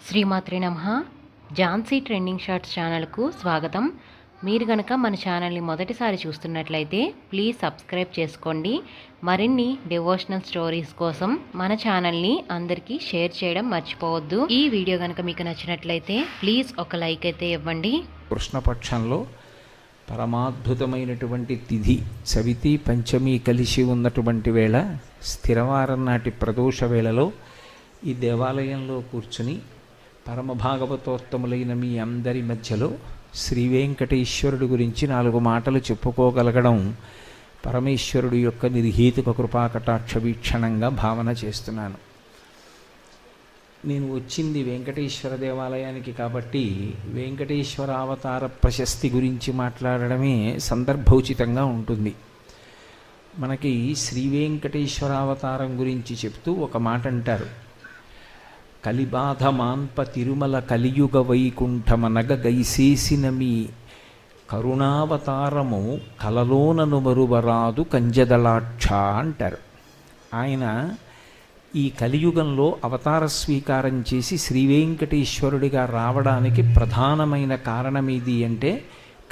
శ్రీమాత్రే నమః. Jhansi trending shorts ఛానల్కు స్వాగతం. మీరు గనక మన ఛానల్ని మొదటిసారి చూస్తున్నట్లయితే ప్లీజ్ సబ్స్క్రైబ్ చేసుకోండి. మరిన్ని డివోషనల్ స్టోరీస్ కోసం మన ఛానల్ని అందరికీ షేర్ చేయడం మర్చిపోవద్దు. ఈ వీడియో కనుక మీకు నచ్చినట్లయితే ప్లీజ్ ఒక లైక్ అయితే ఇవ్వండి. కృష్ణపక్షంలో పరమాద్భుతమైనటువంటి తిథి సవితి పంచమి కలిసి ఉన్నటువంటి వేళ, స్థిరవారం నాటి ప్రదోష వేళలో ఈ దేవాలయంలో కూర్చుని పరమభాగవతోత్తములైన మీ అందరి మధ్యలో శ్రీ వెంకటేశ్వరుడి గురించి 4 మాటలు చెప్పుకోగలగడం పరమేశ్వరుడు యొక్క నిర్హేతుక కృపాకటాక్ష వీక్షణంగా భావన చేస్తున్నాను. నేను వచ్చింది వెంకటేశ్వర దేవాలయానికి కాబట్టి వెంకటేశ్వర అవతార ప్రశస్తి గురించి మాట్లాడడమే సందర్భోచితంగా ఉంటుంది. మనకి శ్రీ వెంకటేశ్వర అవతారం గురించి చెప్తూ ఒక మాట అంటారు. కలిబాధ మాన్ప తిరుమల కలియుగ వైకుంఠమనగ గైసేసిన మీ కరుణావతారము కలలోనను మరువరాదు కంజదళాక్ష అంటారు. ఆయన ఈ కలియుగంలో అవతార స్వీకారం చేసి శ్రీ వెంకటేశ్వరుడిగా రావడానికి ప్రధానమైన కారణమేది అంటే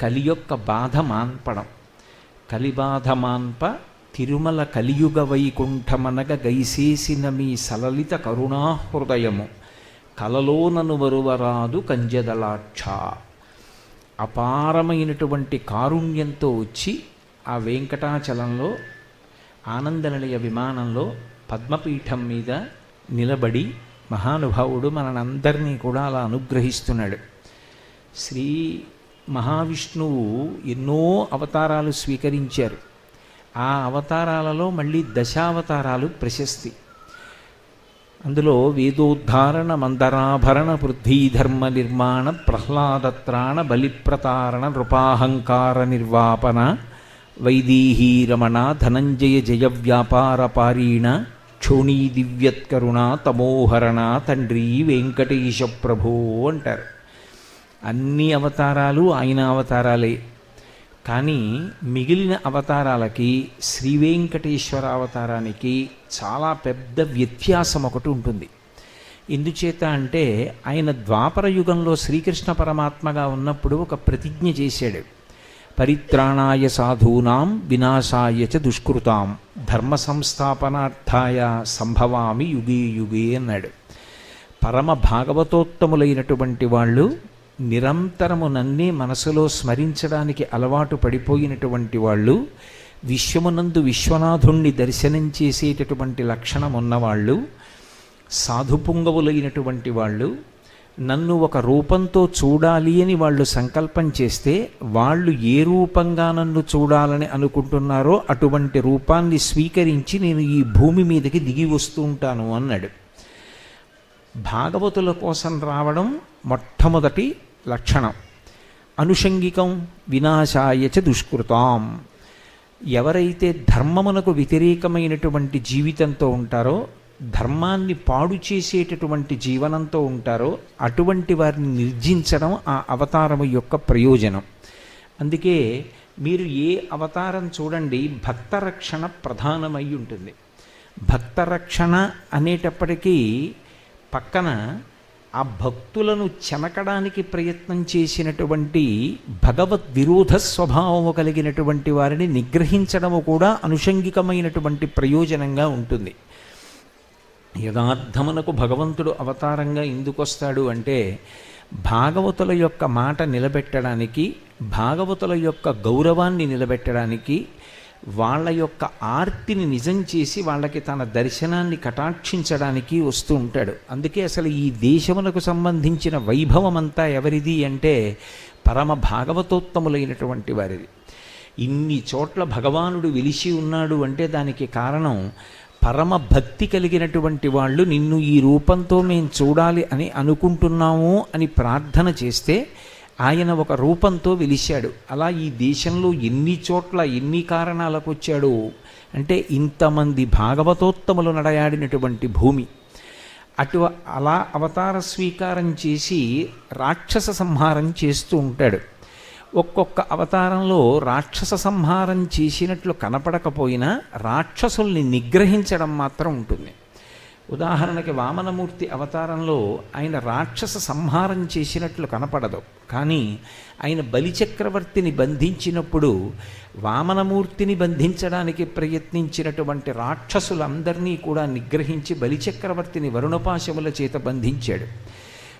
కలి యొక్క బాధ మాన్పడం. కలిబాధ మాన్ప తిరుమల కలియుగ వైకుంఠమనగ గైసేసిన మీ సలలిత కరుణాహృదయము కలలోనను వరువరాదు కంజదళాక్ష. అపారమైనటువంటి కారుణ్యంతో వచ్చి ఆ వెంకటాచలంలో ఆనందనిలయ విమానంలో పద్మపీఠం మీద నిలబడి మహానుభావుడు మనందరినీ కూడా అలా అనుగ్రహిస్తున్నాడు. శ్రీ మహావిష్ణువు ఎన్నో అవతారాలు స్వీకరించారు. ఆ అవతారాలలో మళ్ళీ దశావతారాలు ప్రశస్తి. అందులో వేదోద్ధారణ మందరాభరణ పృథ్వీధర్మ నిర్మాణ ప్రహ్లాదత్రాణ బలిప్రతారణ నృపాహంకార నిర్వాపన వైదేహీరమణ ధనంజయ జయ వ్యాపార పారీణ క్షోణీ దివ్యత్కరుణ తమోహరణ తండ్రి వెంకటేశ ప్రభో అంటారు. అన్ని అవతారాలు ఆయన అవతారాలే. కానీ మిగిలిన అవతారాలకి శ్రీ వెంకటేశ్వర అవతారానికి చాలా పెద్ద వ్యత్యాసం ఒకటి ఉంటుంది. ఎందుచేత అంటే ఆయన ద్వాపర యుగంలో శ్రీకృష్ణ పరమాత్మగా ఉన్నప్పుడు ఒక ప్రతిజ్ఞ చేశాడు. పరిత్రాణాయ సాధూనాం వినాశాయ చ దుష్కృతాం ధర్మ సంస్థాపనార్థాయ సంభవామి యుగే యుగే అన్నాడు. పరమ భాగవతోత్తములైనటువంటి వాళ్ళు నిరంతరము నన్నే మనసులో స్మరించడానికి అలవాటు పడిపోయినటువంటి వాళ్ళు, విశ్వమునందు విశ్వనాథుణ్ణి దర్శనం చేసేటటువంటి లక్షణం ఉన్నవాళ్ళు, సాధుపుంగవులైనటువంటి వాళ్ళు, నన్ను ఒక రూపంతో చూడాలి అని వాళ్ళు సంకల్పం చేస్తే వాళ్ళు ఏ రూపంగా నన్ను చూడాలని అనుకుంటున్నారో అటువంటి రూపాన్ని స్వీకరించి నేను ఈ భూమి మీదకి దిగి వస్తూ ఉంటాను అన్నాడు. భాగవతుల కోసం రావడం మొట్టమొదటి లక్షణం. అనుషంగికం వినాశాయ చ దుష్కృతాం. ఎవరైతే ధర్మమునకు వ్యతిరేకమైనటువంటి జీవితంతో ఉంటారో, ధర్మాన్ని పాడు చేసేటటువంటి జీవనంతో ఉంటారో అటువంటి వారిని నిర్జించడం ఆ అవతారము యొక్క ప్రయోజనం. అందుకే మీరు ఏ అవతారం చూడండి భక్తరక్షణ ప్రధానమై ఉంటుంది. భక్తరక్షణ అనేటప్పటికీ పక్కన ఆ భక్తులను చెనకడానికి ప్రయత్నం చేసినటువంటి భగవద్ విరోధ స్వభావము కలిగినటువంటి వారిని నిగ్రహించడము కూడా అనుషంగికమైనటువంటి ప్రయోజనంగా ఉంటుంది. యథార్థమునకు భగవంతుడు అవతారంగా ఎందుకు వస్తాడు అంటే భాగవతుల యొక్క మాట నిలబెట్టడానికి, భాగవతుల యొక్క గౌరవాన్ని నిలబెట్టడానికి, వాళ్ళ యొక్క ఆర్తిని నిజం చేసి వాళ్ళకి తన దర్శనాన్ని కటాక్షించడానికి వస్తూ ఉంటాడు. అందుకే అసలు ఈ దేశమునకు సంబంధించిన వైభవమంతా ఎవరిది అంటే పరమ భాగవతోత్తములైనటువంటి వారిది. ఇన్ని చోట్ల భగవానుడు వెలిసి ఉన్నాడు అంటే దానికి కారణం పరమ భక్తి కలిగినటువంటి వాళ్ళు నిన్ను ఈ రూపంతో మేము చూడాలి అని అనుకుంటున్నాము అని ప్రార్థన చేస్తే ఆయన ఒక రూపంతో వెలిశాడు. అలా ఈ దేశంలో ఎన్ని చోట్ల ఎన్ని కారణాలకు వచ్చాడు అంటే ఇంతమంది భాగవతోత్తములు నడయాడినటువంటి భూమి. అలా అవతార స్వీకారం చేసి రాక్షస సంహారం చేస్తూ ఉంటాడు. ఒక్కొక్క అవతారంలో రాక్షస సంహారం చేసినట్లు కనపడకపోయినా రాక్షసుల్ని నిగ్రహించడం మాత్రం ఉంటుంది. ఉదాహరణకి వామనమూర్తి అవతారంలో ఆయన రాక్షస సంహారం చేసినట్లు కనపడదు, కానీ ఆయన బలిచక్రవర్తిని బంధించినప్పుడు వామనమూర్తిని బంధించడానికి ప్రయత్నించినటువంటి రాక్షసులందరినీ కూడా నిగ్రహించి బలిచక్రవర్తిని వరుణపాశముల చేత బంధించాడు.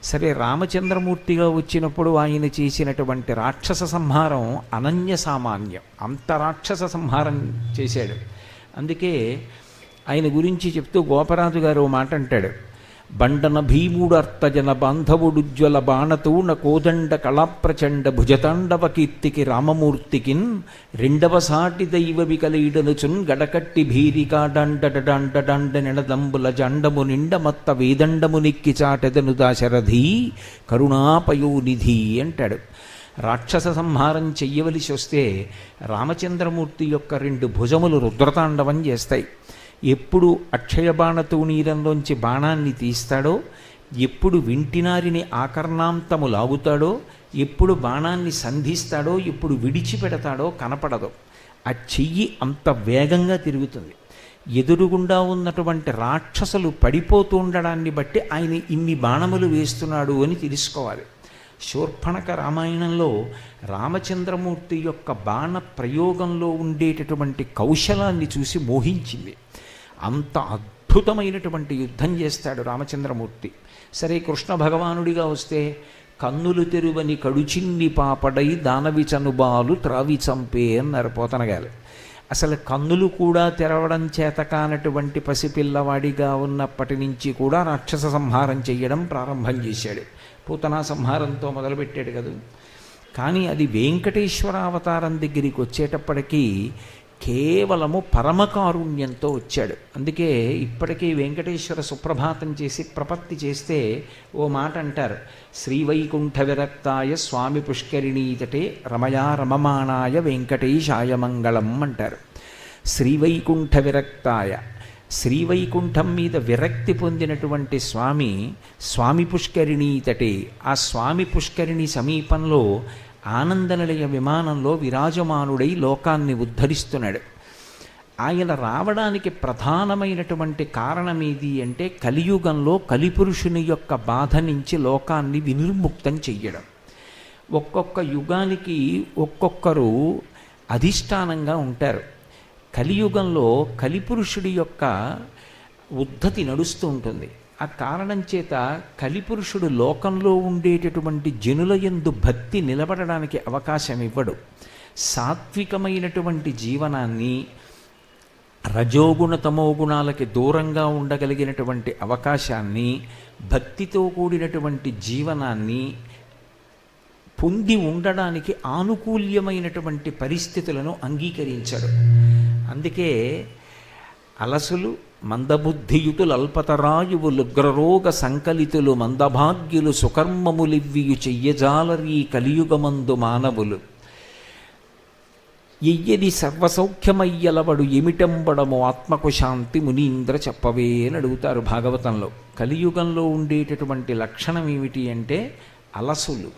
సరే, రామచంద్రమూర్తిగా వచ్చినప్పుడు ఆయన చేసినటువంటి రాక్షస సంహారం అనన్య సామాన్యం, అంత రాక్షస సంహారం చేశాడు. అందుకే ఆయన గురించి చెప్తూ గోపరాజు గారు ఓ మాట అంటాడు, బండన భీముడు అర్థజన బాంధవుడుజ్వల బాణతూణ కోదండ కళాప్రచండ భుజతాండవ కీర్తికి రామమూర్తికిన్ రెండవ సాటి దైవ వికలీడనుచున్ గడకట్టి భీరికాడండ నిడదంబుల జండము నిండ మత్త వేదండము నిక్కి చాటెదను దాశరథి కరుణాపయోనిధి అంటాడు. రాక్షస సంహారం చెయ్యవలసి వస్తే రామచంద్రమూర్తి యొక్క 2 భుజములు రుద్రతాండవం చేస్తాయి. ఎప్పుడు అక్షయబాణతూణీరంలోంచి బాణాన్ని తీస్తాడో, ఎప్పుడు వింటినారిని ఆకర్ణాంతము లాగుతాడో, ఎప్పుడు బాణాన్ని సంధిస్తాడో, ఎప్పుడు విడిచిపెడతాడో కనపడదు. ఆ చెయ్యి అంత వేగంగా తిరుగుతుంది. ఎదురుగుండా ఉన్నటువంటి రాక్షసులు పడిపోతూ ఉండడాన్ని బట్టి ఆయన ఇన్ని బాణములు వేస్తున్నాడు అని తెలుసుకోవాలి. శూర్పణఖ రామాయణంలో రామచంద్రమూర్తి యొక్క బాణ ప్రయోగంలో ఉండేటటువంటి కౌశలాన్ని చూసి మోహించింది. అంత అద్భుతమైనటువంటి యుద్ధం చేస్తాడు రామచంద్రమూర్తి. సరే, కృష్ణ భగవానుడిగా వస్తే కన్నులు తెరువని కడుచిన్ని పాపడై దానవి చనుబాలు త్రావి చంపే అన్నారు పోతనగారు. అసలు కన్నులు కూడా తెరవడం చేత కానటువంటి పసిపిల్లవాడిగా ఉన్నప్పటి నుంచి కూడా రాక్షస సంహారం చేయడం ప్రారంభం చేశాడు. పూతనా సంహారంతో మొదలుపెట్టాడు కదా. కానీ అది వెంకటేశ్వరావతారం దగ్గరికి వచ్చేటప్పటికీ కేవలము పరమకారుణ్యంతో వచ్చాడు. అందుకే ఇప్పటికీ వెంకటేశ్వర సుప్రభాతం చేసి ప్రపత్తి చేస్తే ఓ మాట అంటారు, శ్రీవైకుంఠ విరక్తాయ స్వామి పుష్కరిణీతటే రమయా రమమాణాయ వెంకటేశాయ మంగళం అంటారు. శ్రీవైకుంఠ విరక్తాయ, శ్రీవైకుంఠం మీద విరక్తి పొందినటువంటి స్వామి స్వామి పుష్కరిణీతటే, ఆ స్వామి పుష్కరిణి సమీపంలో ఆనందనిలయ విమానంలో విరాజమానుడై లోకాన్ని ఉద్ధరిస్తున్నాడు. ఆయన రావడానికి ప్రధానమైనటువంటి కారణం ఏది అంటే కలియుగంలో కలిపురుషుని యొక్క బాధ నుంచి లోకాన్ని వినిర్ముక్తం చెయ్యడం. ఒక్కొక్క యుగానికి ఒక్కొక్కరు అధిష్టానంగా ఉంటారు. కలియుగంలో కలిపురుషుడి యొక్క ఉద్ధతి నడుస్తూ ఉంటుంది. ఆ కారణం చేత కలిపురుషుడు లోకంలో ఉండేటటువంటి జనుల యందు భక్తి నిలబడడానికి అవకాశం ఇవ్వడు. సాత్వికమైనటువంటి జీవనాన్ని, రజోగుణ తమోగుణాలకి దూరంగా ఉండగలిగినటువంటి అవకాశాన్ని, భక్తితో కూడినటువంటి జీవనాన్ని పొంది ఉండడానికి ఆనుకూల్యమైనటువంటి పరిస్థితులను అంగీకరించాడు. అందుకే అలసులు మందబుద్ధియుతులు అల్పతరాయువులు ఉగ్రరోగ సంకలితులు మందభాగ్యులు సుకర్మములివ్వియు చెయ్యజాలరీ కలియుగమందు మానవులు ఎయ్యది సర్వసౌఖ్యమయ్యలవడు ఎమిటంబడము ఆత్మకు శాంతి మునీంద్ర చెప్పవే అని అడుగుతారు భాగవతంలో. కలియుగంలో ఉండేటటువంటి లక్షణం ఏమిటి అంటే అలసులు,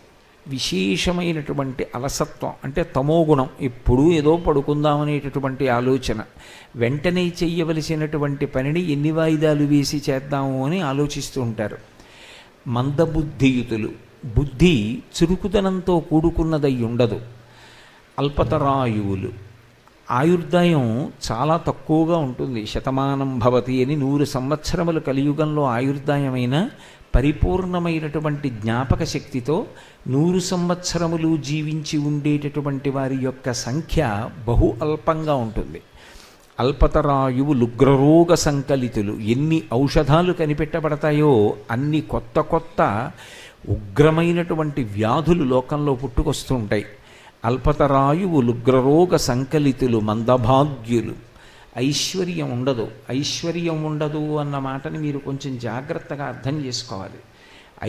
విశేషమైనటువంటి అలసత్వం, అంటే తమోగుణం, ఎప్పుడూ ఏదో పడుకుందామనేటటువంటి ఆలోచన, వెంటనే చెయ్యవలసినటువంటి పనిని ఎన్ని వాయిదాలు వేసి చేద్దాము అని ఆలోచిస్తూ ఉంటారు. మందబుద్ధియుతులు, బుద్ధి చురుకుదనంతో కూడుకున్నదై ఉండదు. అల్పతరాయువులు, ఆయుర్దాయం చాలా తక్కువగా ఉంటుంది. శతమానం భవతి అని 100 సంవత్సరములు కలియుగంలో ఆయుర్దాయమైన పరిపూర్ణమైనటువంటి జ్ఞాపక శక్తితో 100 సంవత్సరములు జీవించి ఉండేటటువంటి వారి యొక్క సంఖ్య బహు అల్పంగా ఉంటుంది. అల్పతరాయువులు ఉగ్రరోగ సంకలితులు, ఎన్ని ఔషధాలు కనిపెట్టబడతాయో అన్ని కొత్త కొత్త ఉగ్రమైనటువంటి వ్యాధులు లోకంలో పుట్టుకొస్తూ ఉంటాయి. అల్పతరాయువులు ఉగ్రరోగ సంకలితులు మందభాగ్యులు. ఐశ్వర్యం ఉండదు. ఐశ్వర్యం ఉండదు అన్న మాటని మీరు కొంచెం జాగ్రత్తగా అర్థం చేసుకోవాలి.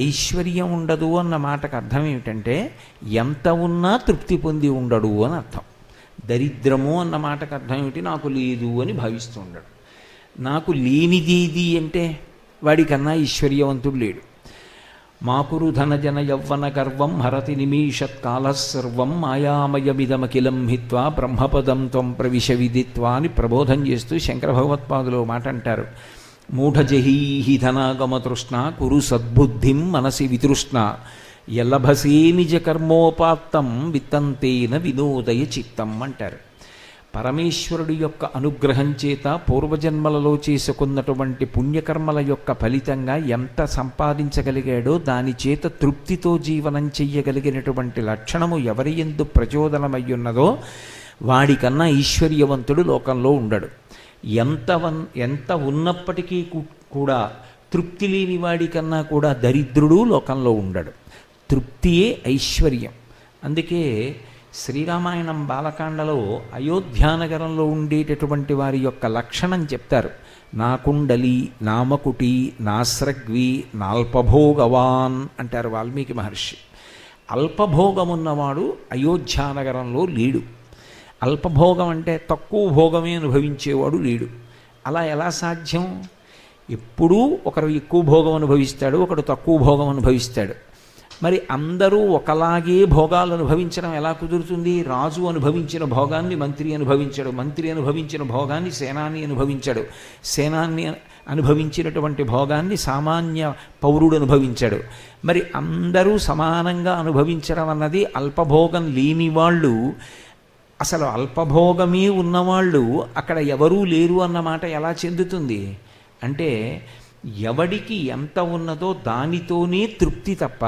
ఐశ్వర్యం ఉండదు అన్న మాటకు అర్థం ఏమిటంటే ఎంత ఉన్నా తృప్తి పొంది ఉండడు అని అర్థం. దరిద్రము అన్న మాటకు అర్థం ఏమిటి? నాకు లేదు అని భావిస్తూ ఉండడు. నాకు లేనిదేది అంటే వాడికన్నా ఐశ్వర్యవంతుడు లేడు. మాకురు ధనజన యవ్వన గర్వం హరతి నిమీషత్కాలసర్వం మాయామయమిదమఖిలం హిత్వా బ్రహ్మపదం త్వం ప్రవిశ విదిత్వా అని ప్రబోధం చేస్తూ శంకర భగవత్పాదులు మాట అంటారు. మూఢజహీహి ధనాగమతృష్ణ కురు సద్బుద్ధిం మనసి వితృష్ణ ఎల్లభసే నిజ కర్మోపాత్తం విత్తంతేన వినోదయ చిత్తం అంటారు. పరమేశ్వరుడి యొక్క అనుగ్రహం చేత పూర్వజన్మలలో చేసుకున్నటువంటి పుణ్యకర్మల యొక్క ఫలితంగా ఎంత సంపాదించగలిగాడో దాని చేత తృప్తితో జీవనం చెయ్యగలిగినటువంటి లక్షణము ఎవరి యందు ప్రచోదనమయ్యున్నదో వాడికన్నా ఐశ్వర్యవంతుడు లోకంలో ఉండడు. ఎంత ఉన్నప్పటికీ కూడా తృప్తి లేని వాడికన్నా కూడా దరిద్రుడు లోకంలో ఉండడు. తృప్తియే ఐశ్వర్యం. అందుకే శ్రీరామాయణం బాలకాండలో అయోధ్యానగరంలో ఉండేటటువంటి వారి యొక్క లక్షణం చెప్తారు. నాకుండలి నామకుటి నాస్రగ్వి నాల్పభోగవాన్ అంటారు వాల్మీకి మహర్షి. అల్పభోగమున్నవాడు అయోధ్యానగరంలో లేడు. అల్పభోగం అంటే తక్కువ భోగమే అనుభవించేవాడు లేడు. అలా ఎలా సాధ్యం? ఎప్పుడూ ఒకరు ఎక్కువ భోగం అనుభవిస్తాడు, ఒకడు తక్కువ భోగం అనుభవిస్తాడు. మరి అందరూ ఒకలాగే భోగాలు అనుభవించడం ఎలా కుదురుతుంది? రాజు అనుభవించిన భోగాన్ని మంత్రి అనుభవించాడు, మంత్రి అనుభవించిన భోగాన్ని సేనాని అనుభవించాడు, సేనాన్ని అనుభవించినటువంటి భోగాన్ని సామాన్య పౌరుడు అనుభవించాడు. మరి అందరూ సమానంగా అనుభవించడం అన్నది అల్పభోగం లేని వాళ్ళు, అసలు అల్పభోగమే ఉన్నవాళ్ళు అక్కడ ఎవరూ లేరు అన్నమాట ఎలా చెందుతుంది? అంటే ఎవడికి ఎంత ఉన్నదో దానితోనే తృప్తి తప్ప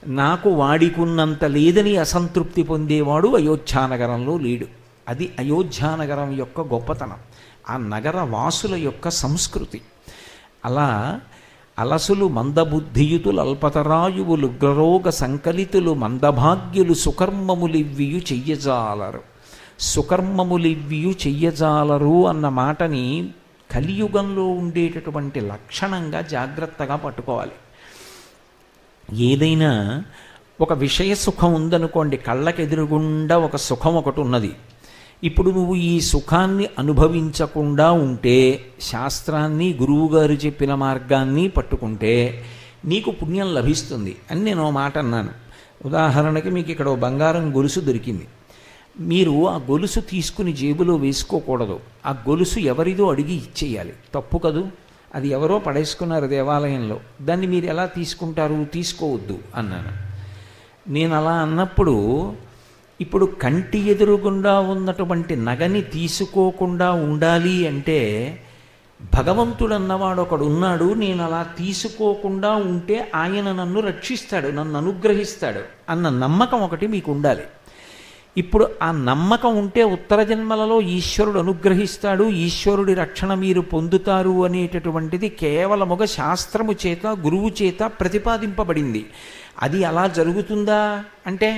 నాకు వాడికున్నంత లేదని అసంతృప్తి పొందేవాడు అయోధ్యానగరంలో లేడు. అది అయోధ్యానగరం యొక్క గొప్పతనం, ఆ నగర వాసుల యొక్క సంస్కృతి. అలా అలసులు మందబుద్ధియుతులు అల్పతరాయువులు గ్రరోగ సంకలితులు మందభాగ్యులు సుకర్మములివ్వియు చెయ్యజాలరు. సుకర్మములివ్వియు చెయ్యజాలరు అన్న మాటని కలియుగంలో ఉండేటటువంటి లక్షణంగా జాగ్రత్తగా పట్టుకోవాలి. ఏదైనా ఒక విషయ సుఖం ఉందనుకోండి, కళ్ళకెదురుగుండా ఒక సుఖం ఒకటి ఉన్నది. ఇప్పుడు నువ్వు ఈ సుఖాన్ని అనుభవించకుండా ఉంటే, శాస్త్రాన్ని గురువుగారు చెప్పిన మార్గాన్ని పట్టుకుంటే నీకు పుణ్యం లభిస్తుంది అని నేను ఓ మాట అన్నాను. ఉదాహరణకి మీకు ఇక్కడ ఓ బంగారం గొలుసు దొరికింది. మీరు ఆ గొలుసు తీసుకుని జేబులో వేసుకోకూడదు. ఆ గొలుసు ఎవరిదో అడిగి ఇచ్చేయాలి. తప్పు కదూ? అది ఎవరో పడేసుకున్నారు దేవాలయంలో, దాన్ని మీరు ఎలా తీసుకుంటారు? తీసుకోవద్దు అన్నాను. నేను అలా అన్నప్పుడు ఇప్పుడు కంటి ఎదురుగుండా ఉన్నటువంటి నగని తీసుకోకుండా ఉండాలి అంటే భగవంతుడు అన్నవాడు ఒకడు ఉన్నాడు, నేను అలా తీసుకోకుండా ఉంటే ఆయన నన్ను రక్షిస్తాడు, నన్ను అనుగ్రహిస్తాడు అన్న నమ్మకం ఒకటి మీకు ఉండాలి. ఇప్పుడు ఆ నమ్మకం ఉంటే ఉత్తర జన్మలలో ఈశ్వరుడు అనుగ్రహిస్తాడు, ఈశ్వరుడి రక్షణ మీరు పొందుతారు అనేటటువంటిది కేవలముగా శాస్త్రము చేత గురువు చేత ప్రతిపాదింపబడింది. అది అలా జరుగుతుందా అంటే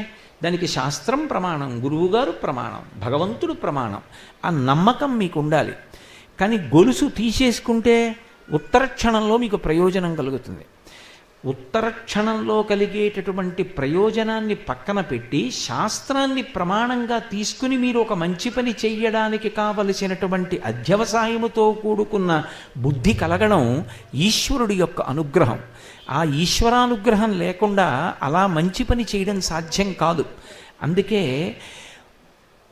దానికి శాస్త్రం ప్రమాణం, గురువుగారు ప్రమాణం, భగవంతుడు ప్రమాణం. ఆ నమ్మకం మీకు ఉండాలి. కానీ గొలుసు తీసేసుకుంటే ఉత్తర క్షణంలో మీకు ప్రయోజనం కలుగుతుంది. ఉత్తర క్షణంలో కలిగేటటువంటి ప్రయోజనాన్ని పక్కన పెట్టి శాస్త్రాన్ని ప్రమాణంగా తీసుకుని మీరు ఒక మంచి పని చెయ్యడానికి కావలసినటువంటి అధ్యవసాయముతో కూడుకున్న బుద్ధి కలగడం ఈశ్వరుడి యొక్క అనుగ్రహం. ఆ ఈశ్వరానుగ్రహం లేకుండా అలా మంచి పని చేయడం సాధ్యం కాదు. అందుకే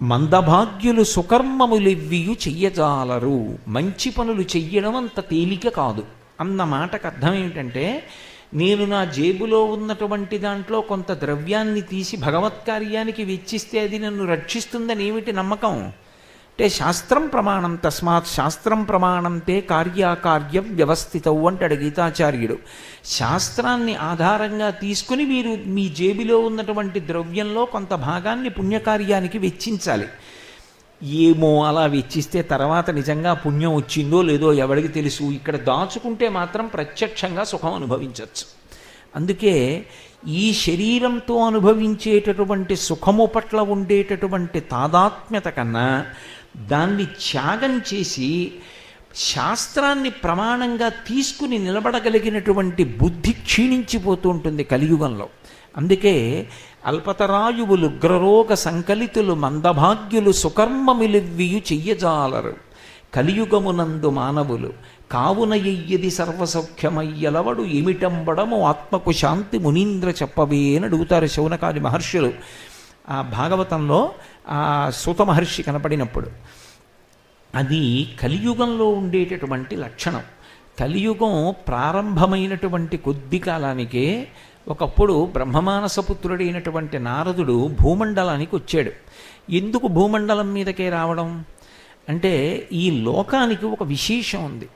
మందభాగ్యులు సుకర్మములివ్వియు చెయ్యజాలరు. మంచి పనులు చెయ్యడం అంత తేలిక కాదు అన్న మాటకు అర్థం ఏమిటంటే, నేను నా జేబులో ఉన్నటువంటి దాంట్లో కొంత ద్రవ్యాన్ని తీసి భగవత్కార్యానికి వెచ్చిస్తే అది నన్ను రక్షిస్తుందని ఏమిటి నమ్మకం? అంటే శాస్త్రం ప్రమాణం, తస్మాత్ శాస్త్రం ప్రమాణంతే కార్యాకార్య వ్యవస్థితవు అంటాడు గీతాచార్యుడు. శాస్త్రాన్ని ఆధారంగా తీసుకుని మీరు మీ జేబులో ఉన్నటువంటి ద్రవ్యంలో కొంత భాగాన్ని పుణ్యకార్యానికి వెచ్చించాలి. ఏమో అలా వెచ్చిస్తే తర్వాత నిజంగా పుణ్యం వచ్చిందో లేదో ఎవరికి తెలుసు. ఇక్కడ దాచుకుంటే మాత్రం ప్రత్యక్షంగా సుఖం అనుభవించవచ్చు. అందుకే ఈ శరీరంతో అనుభవించేటటువంటి సుఖము పట్ల ఉండేటటువంటి తాదాత్మ్యత కన్నా దాన్ని త్యాగం చేసి శాస్త్రాన్ని ప్రమాణంగా తీసుకుని నిలబడగలిగినటువంటి బుద్ధి క్షీణించిపోతూ ఉంటుంది కలియుగంలో. అందుకే అల్పతరాయువులు ఉగ్రరోగ సంకలితులు మందభాగ్యులు సుకర్మమిలివ్వియు చెయ్యజాలరు. కలియుగమునందు మానవులు కావున ఎయ్యది సర్వసౌఖ్యమయ్యలవడు ఏమిటంబడము ఆత్మకు శాంతి మునీంద్ర చెప్పవే అని అడుగుతారు శౌనకాది మహర్షులు. ఆ భాగవతంలో ఆ సూత మహర్షి కనపడినప్పుడు అది కలియుగంలో ఉండేటటువంటి లక్షణం. కలియుగం ప్రారంభమైనటువంటి కొద్ది కాలానికే ఒకప్పుడు బ్రహ్మమానసపుత్రుడైనటువంటి నారదుడు భూమండలానికి వచ్చాడు. ఎందుకు భూమండలం మీదకే రావడం అంటే, ఈ లోకానికి ఒక విశేషం ఉంది.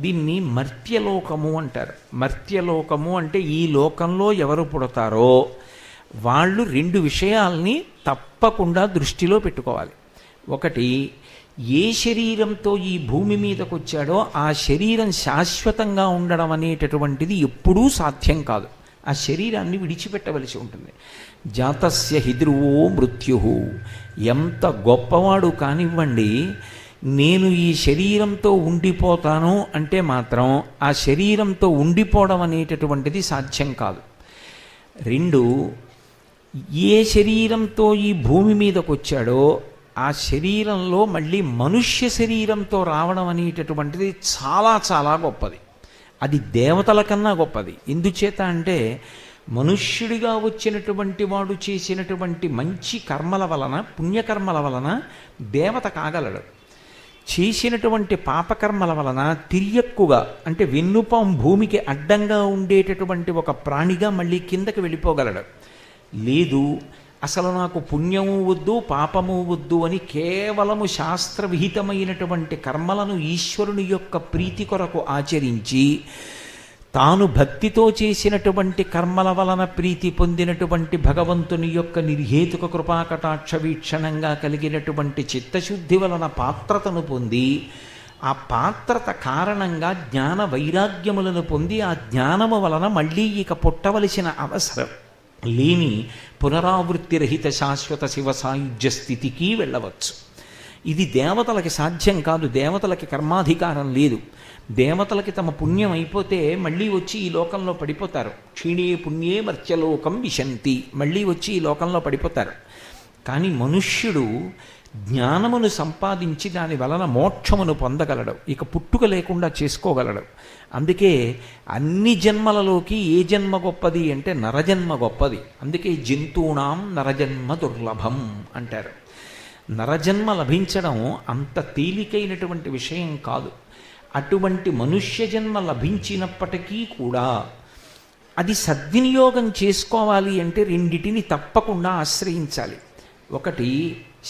దీన్ని మర్త్యలోకము అంటారు. మర్త్యలోకము అంటే ఈ లోకంలో ఎవరు పుడతారో వాళ్ళు రెండు విషయాల్ని తప్పకుండా దృష్టిలో పెట్టుకోవాలి. ఒకటి, ఏ శరీరంతో ఈ భూమి మీదకు వచ్చాడో ఆ శరీరం శాశ్వతంగా ఉండడం అనేటటువంటిది ఎప్పుడూ సాధ్యం కాదు. ఆ శరీరాన్ని విడిచిపెట్టవలసి ఉంటుంది. జాతస్య హిధ్రువో మృత్యు, ఎంత గొప్పవాడు కానివ్వండి, నేను ఈ శరీరంతో ఉండిపోతాను అంటే మాత్రం ఆ శరీరంతో ఉండిపోవడం అనేటటువంటిది సాధ్యం కాదు. రెండు, ఏ శరీరంతో ఈ భూమి మీదకు వచ్చాడో ఆ శరీరంలో మళ్ళీ మనుష్య శరీరంతో రావడం అనేటటువంటిది చాలా చాలా గొప్పది. అది దేవతల కన్నా గొప్పది. ఎందుచేత అంటే, మనుష్యుడిగా వచ్చినటువంటి వాడు చేసినటువంటి మంచి కర్మల వలన, పుణ్యకర్మల వలన దేవత కాగలడు. చేసినటువంటి పాపకర్మల వలన తిరియక్కుగా అంటే వెన్నుపాం భూమికి అడ్డంగా ఉండేటటువంటి ఒక ప్రాణిగా మళ్ళీ కిందకి వెళ్ళిపోగలడు. లేదు, అసలు నాకు పుణ్యము వద్దు పాపము వద్దు అని కేవలము శాస్త్రవిహితమైనటువంటి కర్మలను ఈశ్వరుని యొక్క ప్రీతి కొరకు ఆచరించి తాను భక్తితో చేసినటువంటి కర్మల వలన ప్రీతి పొందినటువంటి భగవంతుని యొక్క నిర్హేతుక కృపాకటాక్ష వీక్షణంగా కలిగినటువంటి చిత్తశుద్ధి వలన పాత్రతను పొంది, ఆ పాత్రత కారణంగా జ్ఞాన వైరాగ్యములను పొంది, ఆ జ్ఞానము వలన మళ్ళీ ఇక పుట్టవలసిన అవసరం లేని పునరావృత్తి రహిత శాశ్వత శివ సాయుధ్య స్థితికి వెళ్ళవచ్చు. ఇది దేవతలకి సాధ్యం కాదు. దేవతలకి కర్మాధికారం లేదు. దేవతలకి తమ పుణ్యం అయిపోతే మళ్ళీ వచ్చి ఈ లోకంలో పడిపోతారు. క్షీణే పుణ్యే మర్త్యలోకం విశంతి, మళ్ళీ వచ్చి ఈ లోకంలో పడిపోతారు. కానీ మనుష్యుడు జ్ఞానమును సంపాదించి దాని వలన మోక్షమును పొందగలడు, ఇక పుట్టుక లేకుండా చేసుకోగలడు. అందుకే అన్ని జన్మలలోకి ఏ జన్మ గొప్పది అంటే నరజన్మ గొప్పది. అందుకే జంతూణాం నరజన్మ దుర్లభం అంటారు. నరజన్మ లభించడం అంత తేలికైనటువంటి విషయం కాదు. అటువంటి మనుష్య జన్మ లభించినప్పటికీ కూడా అది సద్వినియోగం చేసుకోవాలి అంటే రెండిటిని తప్పకుండా ఆశ్రయించాలి. ఒకటి,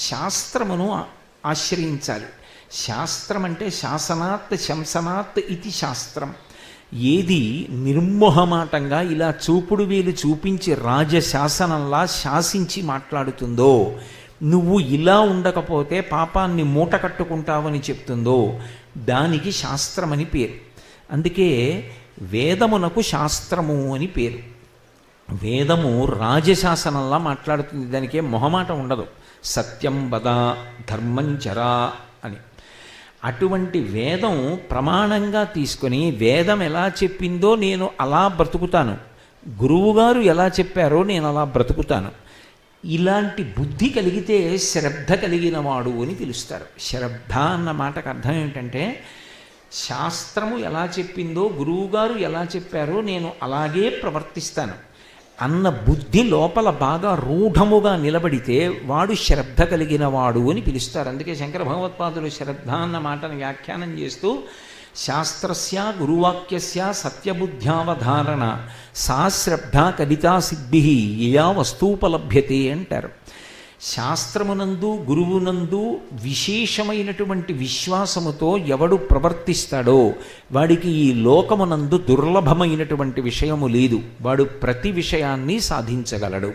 శాస్త్రమును ఆశ్రయించాలి. శాస్త్రం అంటే శాసనాత్ శంసనాత్ ఇది శాస్త్రం. ఏది నిర్మోహమాటంగా ఇలా చూపుడు వేలు చూపించి రాజశాసనంలా శాసించి మాట్లాడుతుందో, నువ్వు ఇలా ఉండకపోతే పాపాన్ని మూట కట్టుకుంటావని చెప్తుందో దానికి శాస్త్రమని పేరు. అందుకే వేదమునకు శాస్త్రము అని పేరు. వేదము రాజశాసనంలా మాట్లాడుతుంది, దానికే మొహమాటం ఉండదు. సత్యం వద ధర్మం చరా అని. అటువంటి వేదం ప్రమాణంగా తీసుకొని వేదం ఎలా చెప్పిందో నేను అలా బ్రతుకుతాను, గురువుగారు ఎలా చెప్పారో నేను అలా బ్రతుకుతాను, ఇలాంటి బుద్ధి కలిగితే శ్రద్ధ కలిగిన వాడు అని పిలుస్తారు. శ్రద్ధ అన్న మాటకు అర్థం ఏమిటంటే, శాస్త్రము ఎలా చెప్పిందో గురువుగారు ఎలా చెప్పారో నేను అలాగే ప్రవర్తిస్తాను అన్న బుద్ధి లోపల బాగా రూఢముగా నిలబడితే వాడు శ్రద్ధ కలిగిన వాడు అని పిలుస్తారు. అందుకే శంకర భగవత్పాదులు శ్రద్ధ అన్న మాటను వ్యాఖ్యానం చేస్తూ, శాస్త్రస్య గురువాక్యస్య సత్యబుద్ధ్యావధారణ సా శ్రద్ధ కలితా సిద్ధి యయా వస్తూపలభ్యతే అంటారు. శాస్త్రమునందు గురువునందు విశేషమైనటువంటి విశ్వాసముతో ఎవడు ప్రవర్తిస్తాడో వాడికి ఈ లోకమునందు దుర్లభమైనటువంటి విషయము లేదు. వాడు ప్రతి విషయాన్ని సాధించగలడు.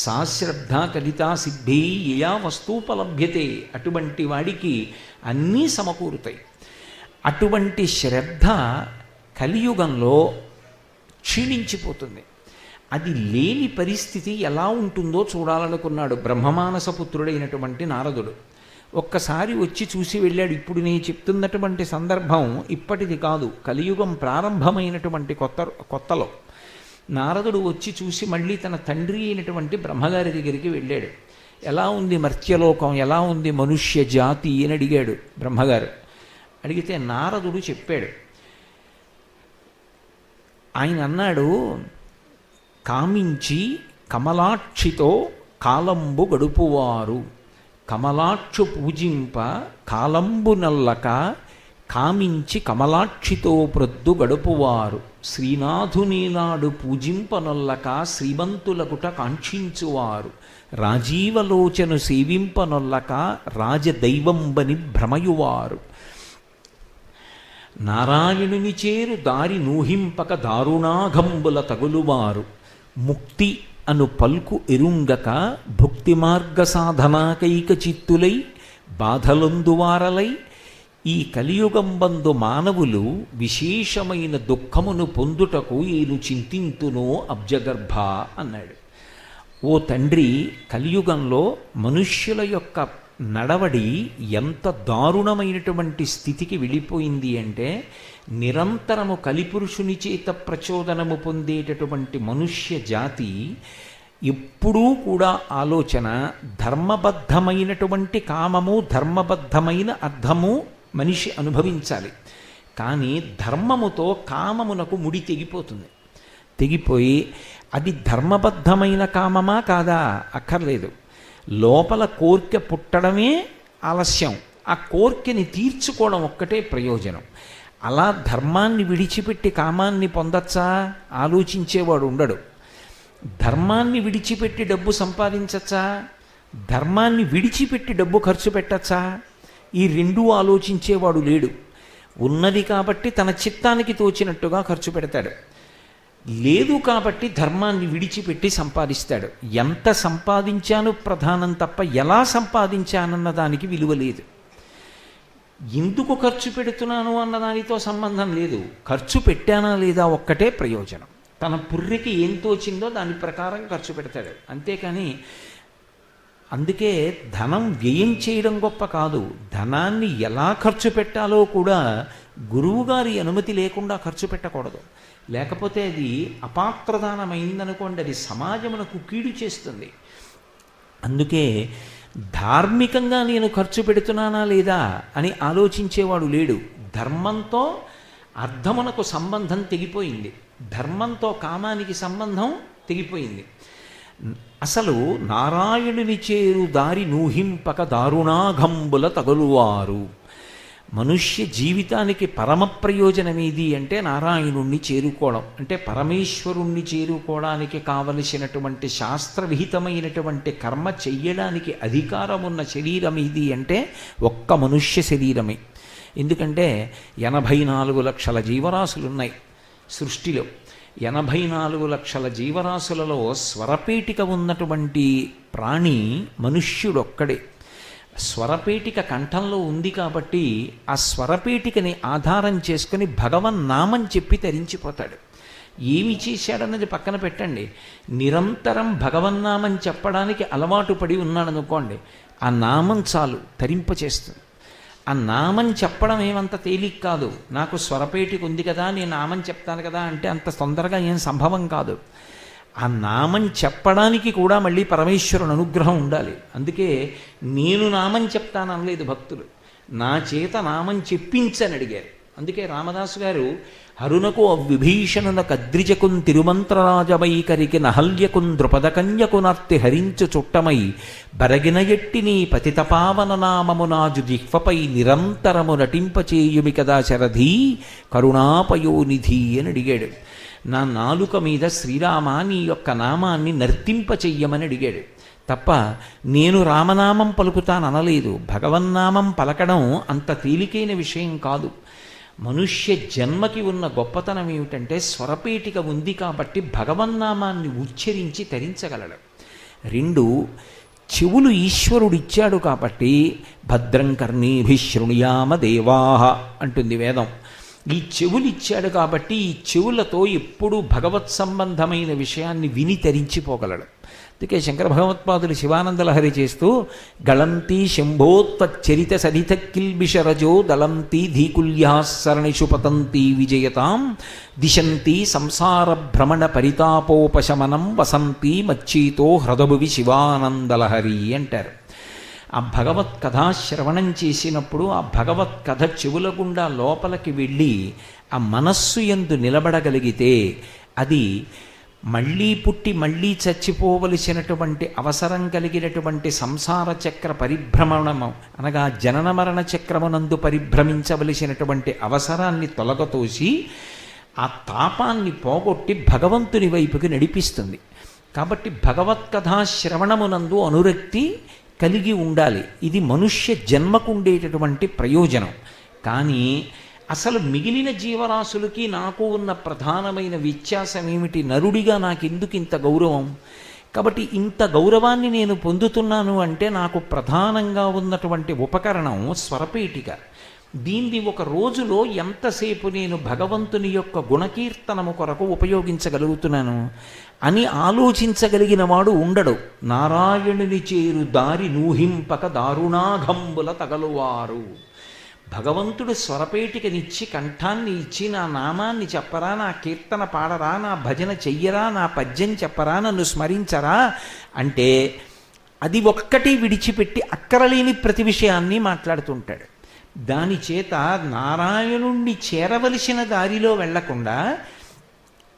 సా శ్రద్ధ కలితా సిద్ధి యయా వస్తూపలభ్యతే. అటువంటి వాడికి అన్నీ సమకూరుతాయి. అటువంటి శ్రద్ధ కలియుగంలో క్షీణించిపోతుంది. అది లేని పరిస్థితి ఎలా ఉంటుందో చూడాలనుకున్నాడు బ్రహ్మమానసపుత్రుడైనటువంటి నారదుడు. ఒక్కసారి వచ్చి చూసి వెళ్ళాడు. ఇప్పుడు నేను చెప్తున్నటువంటి సందర్భం ఇప్పటిది కాదు, కలియుగం ప్రారంభమైనటువంటి కొత్తలో నారదుడు వచ్చి చూసి మళ్ళీ తన తండ్రి అయినటువంటి బ్రహ్మగారి దగ్గరికి వెళ్ళాడు. ఎలా ఉంది మర్త్యలోకం, ఎలా ఉంది మనుష్య జాతి అని అడిగాడు బ్రహ్మగారు. అడిగితే నారదుడు చెప్పాడు. ఆయన అన్నాడు, కామించి కమలాక్షితో కాలంబు గడుపువారు, కమలాక్షు పూజింప కాలంబు నల్లక కామించి కమలాక్షితో ప్రొద్దు గడుపువారు శ్రీనాథునీనాడు పూజింపనొల్లక శ్రీమంతులకుట కాంక్షించువారు రాజీవలోచను సేవింపనొల్లక రాజదైవంబని భ్రమయువారు నారాయణుని చేరు దారి నూహింపక దారుణాఘంబుల తగులువారు ముక్తి అను పల్కు ఎరుంగక భుక్తి మార్గ సాధనాకైక చిత్తులై బాధలొందువారలై ఈ కలియుగంబందు మానవులు విశేషమైన దుఃఖమును పొందుటకు ఏను చింతింతునో అబ్జగర్భ అన్నాడు. ఓ తండ్రి, కలియుగంలో మనుష్యుల యొక్క నడవడి ఎంత దారుణమైనటువంటి స్థితికి వెళ్ళిపోయింది అంటే, నిరంతరము కలిపురుషుని చేత ప్రచోదనము పొందేటటువంటి మనుష్య జాతి ఎప్పుడూ కూడా ఆలోచన ధర్మబద్ధమైనటువంటి కామము, ధర్మబద్ధమైన అర్థము మనిషి అనుభవించాలి. కానీ ధర్మముతో కామమునకు ముడి తెగిపోతుంది. తెగిపోయి అది ధర్మబద్ధమైన కామమా కాదా అక్కర్లేదు, లోపల కోర్కె పుట్టడమే ఆలస్యం, ఆ కోర్కెని తీర్చుకోవడం ఒక్కటే ప్రయోజనం. అలా ధర్మాన్ని విడిచిపెట్టి కామాన్ని పొందచ్చా ఆలోచించేవాడు ఉండడు. ధర్మాన్ని విడిచిపెట్టి డబ్బు సంపాదించచ్చా, ధర్మాన్ని విడిచిపెట్టి డబ్బు ఖర్చు పెట్టచ్చా, ఈ రెండూ ఆలోచించేవాడు లేడు. ఉన్నది కాబట్టి తన చిత్తానికి తోచినట్టుగా ఖర్చు పెడతాడు, లేదు కాబట్టి ధర్మాన్ని విడిచిపెట్టి సంపాదిస్తాడు. ఎంత సంపాదించాను ప్రధానం తప్ప ఎలా సంపాదించానన్న దానికి విలువ లేదు. ఎందుకు ఖర్చు పెడుతున్నాను అన్నదానితో సంబంధం లేదు, ఖర్చు పెట్టానా లేదా ఒక్కటే ప్రయోజనం. తన పుర్రెకి ఏం తోచిందో దాని ప్రకారం ఖర్చు పెడతాడు, అంతేకాని. అందుకే ధనం వ్యయం చేయడం గొప్ప కాదు, ధనాన్ని ఎలా ఖర్చు పెట్టాలో కూడా గురువుగారి అనుమతి లేకుండా ఖర్చు పెట్టకూడదు. లేకపోతే అది అపాత్రదానమైందనుకోండి, అది సమాజమునకు కీడు చేస్తుంది. అందుకే ధార్మికంగా నేను ఖర్చు పెడుతున్నానా లేదా అని ఆలోచించేవాడు లేడు. ధర్మంతో అర్థమునకు సంబంధం తెగిపోయింది, ధర్మంతో కామానికి సంబంధం తెగిపోయింది. అసలు నారాయణుని చేరు దారి నూహింపక దారుణాఘంబుల తగులువారు. మనుష్య జీవితానికి పరమ ప్రయోజనం ఏది అంటే నారాయణుణ్ణి చేరుకోవడం, అంటే పరమేశ్వరుణ్ణి చేరుకోవడానికి కావలసినటువంటి శాస్త్రవిహితమైనటువంటి కర్మ చెయ్యడానికి అధికారం ఉన్న శరీరం ఏది అంటే ఒక్క మనుష్య శరీరమే. ఎందుకంటే 84 లక్షల జీవరాశులు ఉన్నాయి సృష్టిలో. 84 లక్షల జీవరాశులలో స్వరపేటిక ఉన్నటువంటి ప్రాణి మనుష్యుడొక్కడే. స్వరపేటిక కంఠంలో ఉంది కాబట్టి ఆ స్వరపేటికని ఆధారం చేసుకుని భగవన్నామం చెప్పి తరించిపోతాడు. ఏమి చేశాడన్నది పక్కన పెట్టండి, నిరంతరం భగవన్నామం చెప్పడానికి అలవాటు పడి ఉన్నాడనుకోండి, ఆ నామం చాలు తరింపచేస్తుంది. ఆ నామం చెప్పడం ఏమంత తేలిక కాదు. నాకు స్వరపేటిక ఉంది కదా, నేను నామం చెప్తాను కదా అంటే అంత తొందరగా ఏం సంభవం కాదు. ఆ నామం చెప్పడానికి కూడా మళ్ళీ పరమేశ్వరుని అనుగ్రహం ఉండాలి. అందుకే నేను నామం చెప్తాను అనలేదు భక్తులు, నా చేత నామం చెప్పించని అడిగారు. అందుకే రామదాసు గారు హరునకు విభీషణునకు అద్రిజకున్ తిరుమంత్రరాజమైకరికి నహల్యకున్ ద్రుపదకన్యకునర్తి హరించు చుట్టమై బరగిన ఎట్టి నీ పతితపావన నామము నాజు జిహ్వపై నిరంతరము నటింపచేయుమి కదా శరధీ కరుణాపయోనిధి అని అడిగాడు. నా నాలుక మీద శ్రీరామ నీ యొక్క నామాన్ని నర్తింపచెయ్యమని అడిగాడు తప్ప నేను రామనామం పలుకుతాను అనలేదు. భగవన్నామం పలకడం అంత తేలికైన విషయం కాదు. మనుష్య జన్మకి ఉన్న గొప్పతనం ఏమిటంటే స్వరపేటిక ఉంది కాబట్టి భగవన్నామాన్ని ఉచ్చరించి తరించగలడు. 2, చెవులు ఈశ్వరుడిచ్చాడు కాబట్టి భద్రం కర్ణీభిః శృణుయామ దేవాః అంటుంది వేదం. ఈ చెవులు ఇచ్చాడు కాబట్టి ఈ చెవులతో ఎప్పుడూ భగవత్ సంబంధమైన విషయాన్ని విని తరించిపోగలడు. అందుకే శంకర భగవత్పాదులు శివానందలహరి చేస్తూ గళంతి శంభోత్వచ్చరిత సరిత కిల్బిషరజో దళంతి ధీకుల్యాసరణిషు పతంతి విజయతాం దిశంతి సంసార భ్రమణ పరితాపోపశమనం వసంతి మచ్చీతో హృదభువి శివానందలహరి అంటారు. ఆ భగవత్ కథా శ్రవణం చేసినప్పుడు ఆ భగవత్ కథ చెవుల గుండా లోపలికి వెళ్ళి ఆ మనస్సు యందు నిలబడగలిగితే అది మళ్ళీ పుట్టి మళ్ళీ చచ్చిపోవలసినటువంటి అవసరం కలిగినటువంటి సంసార చక్ర పరిభ్రమణము అనగా జనన మరణ చక్రమునందు పరిభ్రమించవలసినటువంటి అవసరాన్ని తొలగతోసి ఆ తాపాన్ని పోగొట్టి భగవంతుని వైపుకి నడిపిస్తుంది. కాబట్టి భగవత్కథా శ్రవణమునందు అనురక్తి కలిగి ఉండాలి. ఇది మనుష్య జన్మకు ఉండేటటువంటి ప్రయోజనం. కానీ అసలు మిగిలిన జీవరాశులకి నాకు ఉన్న ప్రధానమైన వ్యత్యాసం ఏమిటి? నరుడిగా నాకెందుకు ఇంత గౌరవం? కాబట్టి ఇంత గౌరవాన్ని నేను పొందుతున్నాను అంటే నాకు ప్రధానంగా ఉన్నటువంటి ఉపకరణం స్వరపేటిక. దీన్ని ఒక రోజులో ఎంతసేపు నేను భగవంతుని యొక్క గుణకీర్తనము కొరకు ఉపయోగించగలుగుతున్నాను అని ఆలోచించగలిగిన వాడు ఉండడు. నారాయణుని చేరు దారి నూహింపక దారుణాఘంబుల తగలువారు. భగవంతుడు స్వరపేటికనిచ్చి కంఠాన్ని ఇచ్చి నా నామాన్ని చెప్పరా, నా కీర్తన పాడరా, నా భజన చెయ్యరా, నా పద్యం చెప్పరా, నన్ను స్మరించరా అంటే అది ఒక్కటి విడిచిపెట్టి అక్కరలేని ప్రతి విషయాన్ని మాట్లాడుతుంటాడు. దాని చేత నారాయణుణ్ణి చేరవలసిన దారిలో వెళ్లకుండా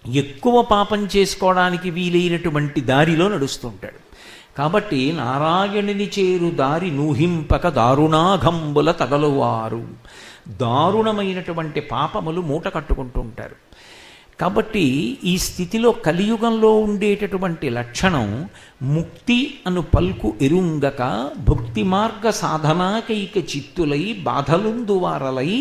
ఎక్కువ పాపం చేసుకోవడానికి వీలైనటువంటి దారిలో నడుస్తుంటాడు. కాబట్టి నారాయణుని చేరు దారి నూహింపక దారుణాఘంబుల తగలువారు. దారుణమైనటువంటి పాపములు మూట కట్టుకుంటూ ఉంటారు. కాబట్టి ఈ స్థితిలో కలియుగంలో ఉండేటటువంటి లక్షణం ముక్తి అను పల్కు ఎరుంగక భక్తి మార్గ సాధనాకైక చిత్తులై బాధలుందువారలై.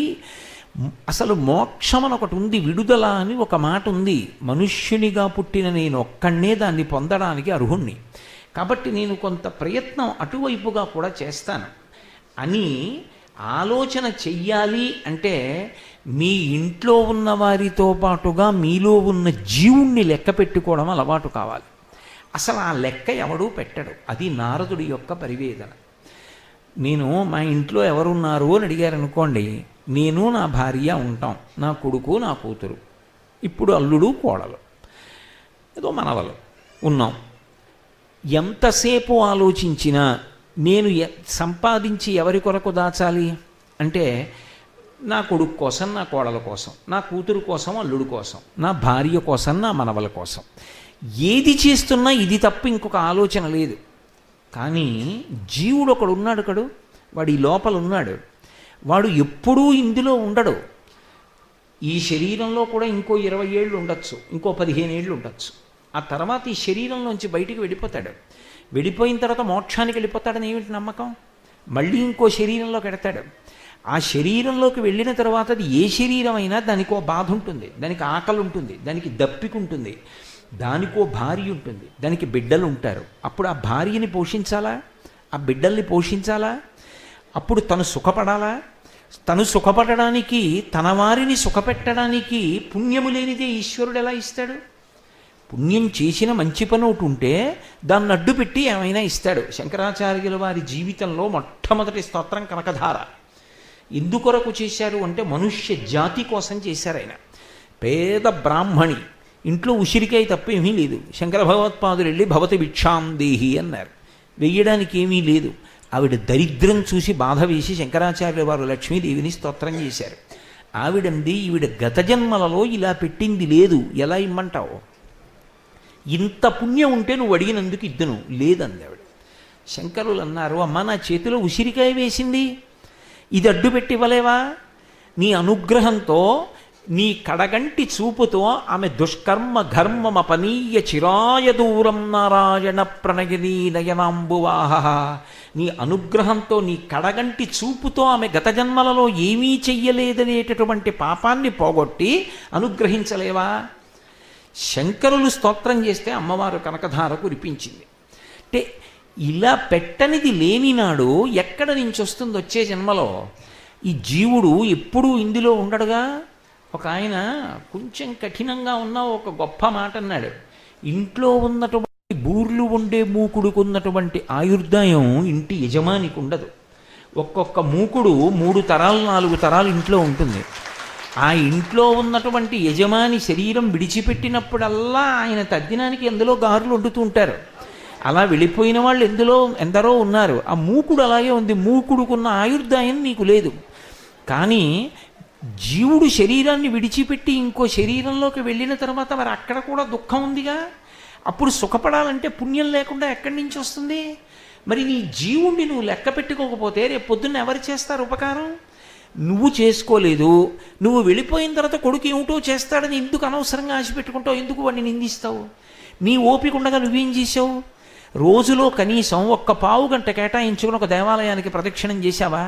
అసలు మోక్షం అని ఒకటి ఉంది, విడుదల అని ఒక మాట ఉంది. మనుష్యునిగా పుట్టిన నేను ఒక్కడే దాన్ని పొందడానికి అర్హుణ్ణి. కాబట్టి నేను కొంత ప్రయత్నం అటువైపుగా కూడా చేస్తాను అని ఆలోచన చెయ్యాలి. అంటే మీ ఇంట్లో ఉన్న వారితో పాటుగా మీలో ఉన్న జీవుణ్ణి లెక్క పెట్టుకోవడం అలవాటు కావాలి. అసలు ఆ లెక్క ఎవడూ పెట్టడు. అది నారదుడి యొక్క పరివేదన. నేను మా ఇంట్లో ఎవరున్నారు అని అడిగారు అనుకోండి, నేను నా భార్య ఉంటాం, నా కొడుకు నా కూతురు, ఇప్పుడు అల్లుడు కోడలు, ఏదో మనవలు ఉన్నాం. ఎంతసేపు ఆలోచించినా నేను సంపాదించి ఎవరి కొరకు దాచాలి అంటే నా కొడుకు కోసం, నా కోడల కోసం, నా కూతురు కోసం, అల్లుడు కోసం, నా భార్య కోసం, నా మనవల కోసం. ఏది చేస్తున్నా ఇది తప్ప ఇంకొక ఆలోచన లేదు. కానీ జీవుడు ఒకడు ఉన్నాడు కడు, వాడు ఈ లోపల ఉన్నాడు. వాడు ఎప్పుడూ ఇందులో ఉండడు. ఈ శరీరంలో కూడా ఇంకో 20 ఏళ్ళు ఉండొచ్చు, ఇంకో 15 ఏళ్ళు ఉండొచ్చు. ఆ తర్వాత ఈ శరీరంలోంచి బయటికి వెళ్ళిపోతాడు. వెళ్ళిపోయిన తర్వాత మోక్షానికి వెళ్ళిపోతాడని ఏమిటి నమ్మకం? మళ్ళీ ఇంకో శరీరంలోకి వెడతాడు. ఆ శరీరంలోకి వెళ్ళిన తర్వాత అది ఏ శరీరం అయినా దానికో బాధ ఉంటుంది, దానికి ఆకలి ఉంటుంది, దానికి దప్పిక ఉంటుంది, దానికో భార్య ఉంటుంది, దానికి బిడ్డలు ఉంటారు. అప్పుడు ఆ భార్యని పోషించాలా, ఆ బిడ్డల్ని పోషించాలా? అప్పుడు తను సుఖపడాలా? తను సుఖపడడానికి, తన వారిని సుఖపెట్టడానికి పుణ్యము లేనిదే ఈశ్వరుడు ఎలా ఇస్తాడు? పుణ్యం చేసిన మంచి పని ఒకటి ఉంటే దాన్ని అడ్డు పెట్టి ఏమైనా ఇస్తాడు. శంకరాచార్యుల వారి జీవితంలో మొట్టమొదటి స్తోత్రం కనకధార. ఎందుకొరకు చేశారు అంటే మనుష్య జాతి కోసం చేశారు. ఆయన పేద బ్రాహ్మణి, ఇంట్లో ఉసిరికాయ తప్ప ఏమీ లేదు. శంకర భగవత్పాదులు వెళ్ళి భవతి భిక్షాం దేహి అన్నారు. వెయ్యడానికి ఏమీ లేదు. ఆవిడ దరిద్రం చూసి బాధ వేసి శంకరాచార్యుల వారు లక్ష్మీదేవిని స్తోత్రం చేశారు. ఆవిడంది, ఈవిడ గత జన్మలలో ఇలా పెట్టింది లేదు, ఎలా ఇమ్మంటావు? ఇంత పుణ్యం ఉంటే నువ్వు అడిగినందుకు ఇద్దును, లేదంది ఆవిడ. శంకరులు అన్నారు, అమ్మ నా చేతిలో ఉసిరికాయ వేసింది, ఇది అడ్డు పెట్టి ఇవ్వలేవా? నీ అనుగ్రహంతో, నీ కడగంటి చూపుతో ఆమె దుష్కర్మ ఘర్మమపనీయ చిరాయ దూరం నారాయణ ప్రణగినీ నయనాంబువాహ. నీ అనుగ్రహంతో, నీ కడగంటి చూపుతో ఆమె గత జన్మలలో ఏమీ చెయ్యలేదనేటటువంటి పాపాన్ని పోగొట్టి అనుగ్రహించలేవా? శంకరులు స్తోత్రం చేస్తే అమ్మవారు కనకధార కురిపించింది. అంటే ఇలా పెట్టనిది లేనినాడు ఎక్కడ నుంచి వస్తుంది వచ్చే జన్మలో? ఈ జీవుడు ఎప్పుడూ ఇందులో ఉండడుగా. ఒక ఆయన కొంచెం కఠినంగా ఉన్న ఒక గొప్ప మాట అన్నాడు. ఇంట్లో ఉన్నటువంటి బూర్లు ఉండే మూకుడుకున్నటువంటి ఆయుర్దాయం ఇంటి యజమానికి ఉండదు. ఒక్కొక్క మూకుడు 3 తరాలు 4 తరాలు ఇంట్లో ఉంటుంది. ఆ ఇంట్లో ఉన్నటువంటి యజమాని శరీరం విడిచిపెట్టినప్పుడల్లా ఆయన తద్దినానికి ఎందులో గారులు వండుతూ ఉంటారు. అలా వెళ్ళిపోయిన వాళ్ళు ఎందరో ఉన్నారు. ఆ మూకుడు అలాగే ఉంది. మూకుడుకున్న ఆయుర్దాయం నీకు లేదు. కానీ జీవుడు శరీరాన్ని విడిచిపెట్టి ఇంకో శరీరంలోకి వెళ్ళిన తర్వాత మరి అక్కడ కూడా దుఃఖం ఉందిగా. అప్పుడు సుఖపడాలంటే పుణ్యం లేకుండా ఎక్కడి నుంచి వస్తుంది? మరి నీ జీవుణ్ణి నువ్వు లెక్క పెట్టుకోకపోతే రేపు పొద్దున్న ఎవరు చేస్తారు ఉపకారం? నువ్వు చేసుకోలేదు, నువ్వు వెళ్ళిపోయిన తర్వాత కొడుకు ఏమిటో చేస్తాడని ఎందుకు అనవసరంగా ఆశ పెట్టుకుంటావు? ఎందుకు వాడిని నిందిస్తావు? నీ ఓపిక ఉండగా నువ్వేం చేసావు? రోజులో కనీసం ఒక్క పావు గంట కేటాయించుకుని ఒక దేవాలయానికి ప్రదక్షిణం చేశావా?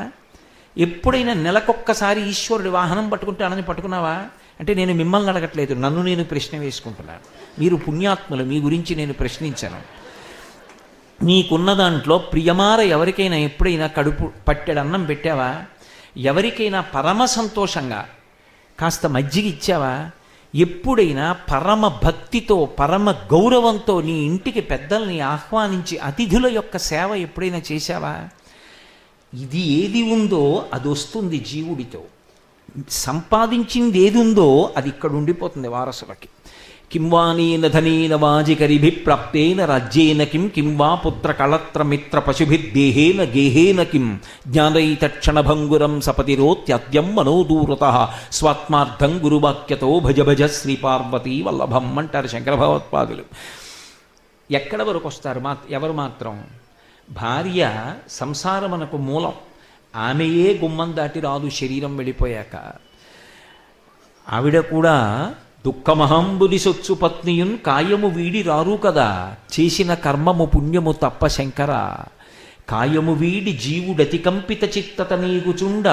ఎప్పుడైనా నెలకొక్కసారి ఈశ్వరుడి వాహనం పట్టుకుంటానని పట్టుకున్నావా? అంటే నేను మిమ్మల్ని అడగట్లేదు, నన్ను నేను ప్రశ్న వేసుకుంటున్నాను. మీరు పుణ్యాత్ములు, మీ గురించి నేను ప్రశ్నించాను. నీకున్న దాంట్లో ప్రియమార ఎవరికైనా ఎప్పుడైనా కడుపు పట్టెడన్నం పెట్టావా? ఎవరికైనా పరమ సంతోషంగా కాస్త మజ్జిగ ఇచ్చావా? ఎప్పుడైనా పరమ భక్తితో పరమ గౌరవంతో నీ ఇంటికి పెద్దల్ని ఆహ్వానించి అతిథుల యొక్క సేవ ఎప్పుడైనా చేశావా? ఇది ఏది ఉందో అది వస్తుంది జీవుడితో. సంపాదించింది ఏది ఉందో అది ఇక్కడ ఉండిపోతుంది వారసులకి. కింవానేన ధనేన వాజికరిభి ప్రాప్తేన రాజ్యేన కిం వా పుత్ర కళత్ర మిత్ర పశుభిర్దేహేన గేహేన కిం జ్ఞానైతక్షణభంగురం సపతిరోత్యద్యం మనోదూరత స్వాత్మార్థం గురువాక్యతో భజ భజ శ్రీ పార్వతీ వల్లభం అంటారు శంకర భగవత్పాదులు. ఎక్కడ వరకు వస్తారు ఎవరు మాత్రం? భార్య సంసారమునకు మూలం, ఆమెయే గుమ్మం దాటి రాదు శరీరం వెళ్ళిపోయాక. ఆవిడ కూడా దుఃఖమహంబుది సొచ్చు పత్నియున్ కాయము వీడి రారు కదా, చేసిన కర్మము పుణ్యము తప్ప శంకర. కాయము వీడి జీవుడతి కంపిత చిత్తత నీగుచుండ,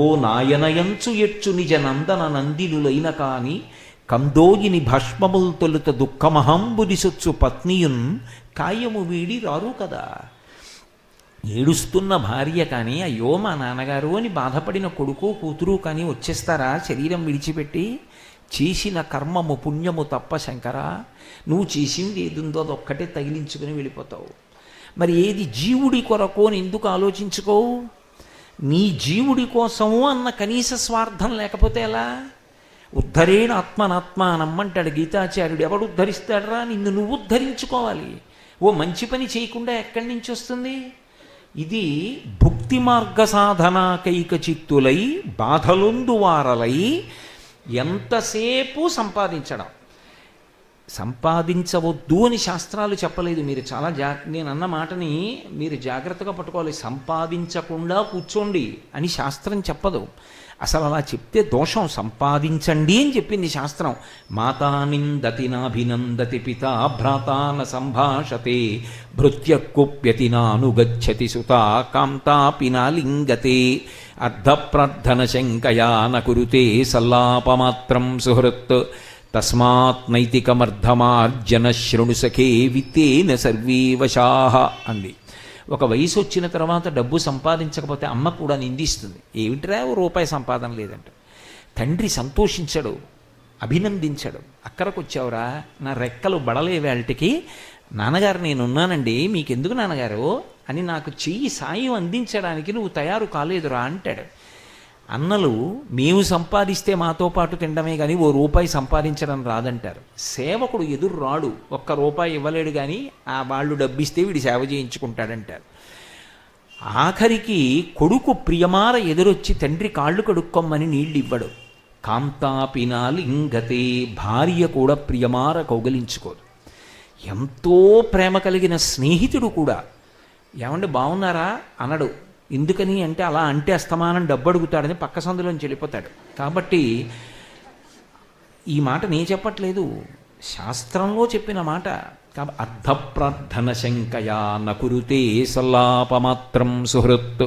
ఓ నాయనయంచు ఎచ్చు నిజ నందన నందినులైన కాని కందోయిని భస్మముల్ తొలుత దుఃఖమహంబుది సొచ్చు పత్నియున్ కాయము వీడి రారు కదా. ఏడుస్తున్న భార్య కానీ అయ్యో మా నాన్నగారు అని బాధపడిన కొడుకు కూతురు కానీ వచ్చేస్తారా శరీరం విడిచిపెట్టి? చేసిన కర్మము పుణ్యము తప్ప శంకరా. నువ్వు చేసింది ఏదుందో అదొక్కటే తగిలించుకుని వెళ్ళిపోతావు. మరి ఏది జీవుడి కొరకు అని ఎందుకు ఆలోచించుకోవు? నీ జీవుడి కోసము అన్న కనీస స్వార్థం లేకపోతే ఎలా? ఉద్ధరేణ ఆత్మనాత్మ నమ్మంటాడు గీతాచార్యుడు. ఎవడు ఉద్ధరిస్తాడరా? నిన్ను నువ్వు ఉద్ధరించుకోవాలి. ఓ మంచి పని చేయకుండా ఎక్కడి నుంచి వస్తుంది? ఇది భుక్తి మార్గ సాధనాకైక చిత్తులై బాధలొందువారలై ఎంతసేపు సంపాదించడం. సంపాదించవద్దు అని శాస్త్రాలు చెప్పలేదు. మీరు చాలా నేను అన్న మాటని మీరు జాగ్రత్తగా పట్టుకోవాలి. సంపాదించకుండా కూర్చోండి అని శాస్త్రం చెప్పదు. అసలు అలా చెప్తే దోషం. సంపాదించండి అని చెప్పింది శాస్త్రం. మాతా నిందతి నాభినందతి పిత భ్రాతాన సంభాషతే భృత్యకుప్యతి నానుగచ్చతి సుత కాంతాపి నాలింగతే అర్ధప్రార్థన శంకయా నకురుతే సల్లాపమాత్రం సుహృత్ తస్మాత్ నైతికమర్ధమార్జన శృణు సఖే విత్తేన సర్వే వశాః అంది. ఒక వయసు వచ్చిన తర్వాత డబ్బు సంపాదించకపోతే అమ్మ కూడా నిందిస్తుంది. ఏమిట్రా రూపాయి సంపాదన లేదంట. తండ్రి సంతోషించడు, అభినందించడు. అక్కడికి వచ్చావురా, నా రెక్కలు బడలే వేళటికి నాన్నగారు నేనున్నానండి, మీకెందుకు నాన్నగారు అని నాకు చెయ్యి సాయం అందించడానికి నువ్వు తయారు కాలేదురా అంటాడు. అన్నలు మేము సంపాదిస్తే మాతో పాటు తినడమే కానీ ఓ రూపాయి సంపాదించడం రాదంటారు. సేవకుడు ఎదురు రాడు, ఒక్క రూపాయి ఇవ్వలేడు కానీ ఆ వాళ్ళు డబ్బిస్తే వీడి సేవ చేయించుకుంటాడంటారు. ఆఖరికి కొడుకు ప్రియమార ఎదురొచ్చి తండ్రి కాళ్ళు కడుక్కొమ్మని నీళ్ళు ఇవ్వడు. కాంతాపినాలింగతే, భార్య కూడా ప్రియమార కౌగలించుకోదు. ఎంతో ప్రేమ కలిగిన స్నేహితుడు కూడా ఏమంటే బాగున్నారా అనడు. ఎందుకని అంటే అలా అంటే అస్తమానం డబ్బు అడుగుతాడని పక్క సందులోంచి వెళ్ళిపోతాడు. కాబట్టి ఈ మాట నేను చెప్పట్లేదు, శాస్త్రంలో చెప్పిన మాట. కాబట్టి అర్ధప్రార్థన శంకయా నకురుతే సల్లాపమాత్రం సుహృత్.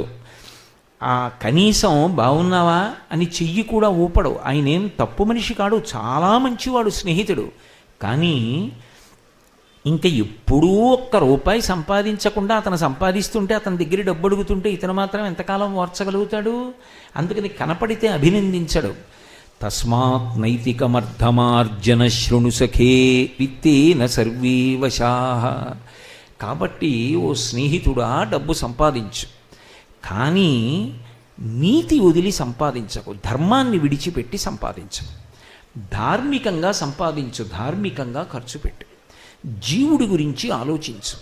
ఆ కనీసం బాగున్నావా అని చెయ్యి కూడా ఊపడు. ఆయనేం తప్పు మనిషి కాడు, చాలా మంచివాడు స్నేహితుడు. కానీ ఇంకా ఎప్పుడూ ఒక్క రూపాయి సంపాదించకుండా అతను సంపాదిస్తుంటే అతని దగ్గర డబ్బు అడుగుతుంటే ఇతను మాత్రం ఎంతకాలం ఓర్చగలుగుతాడు? అందుకని కనపడితే అభినందించడు. తస్మాత్ నైతికమర్ధమార్జన శృణు సఖే విత్తేన సర్వే వశాః. కాబట్టి ఓ స్నేహితుడా డబ్బు సంపాదించు, కానీ నీతి వదిలి సంపాదించకు, ధర్మాన్ని విడిచిపెట్టి సంపాదించు. ధార్మికంగా సంపాదించు, ధార్మికంగా ఖర్చు పెట్టు. జీవుడి గురించి ఆలోచించు.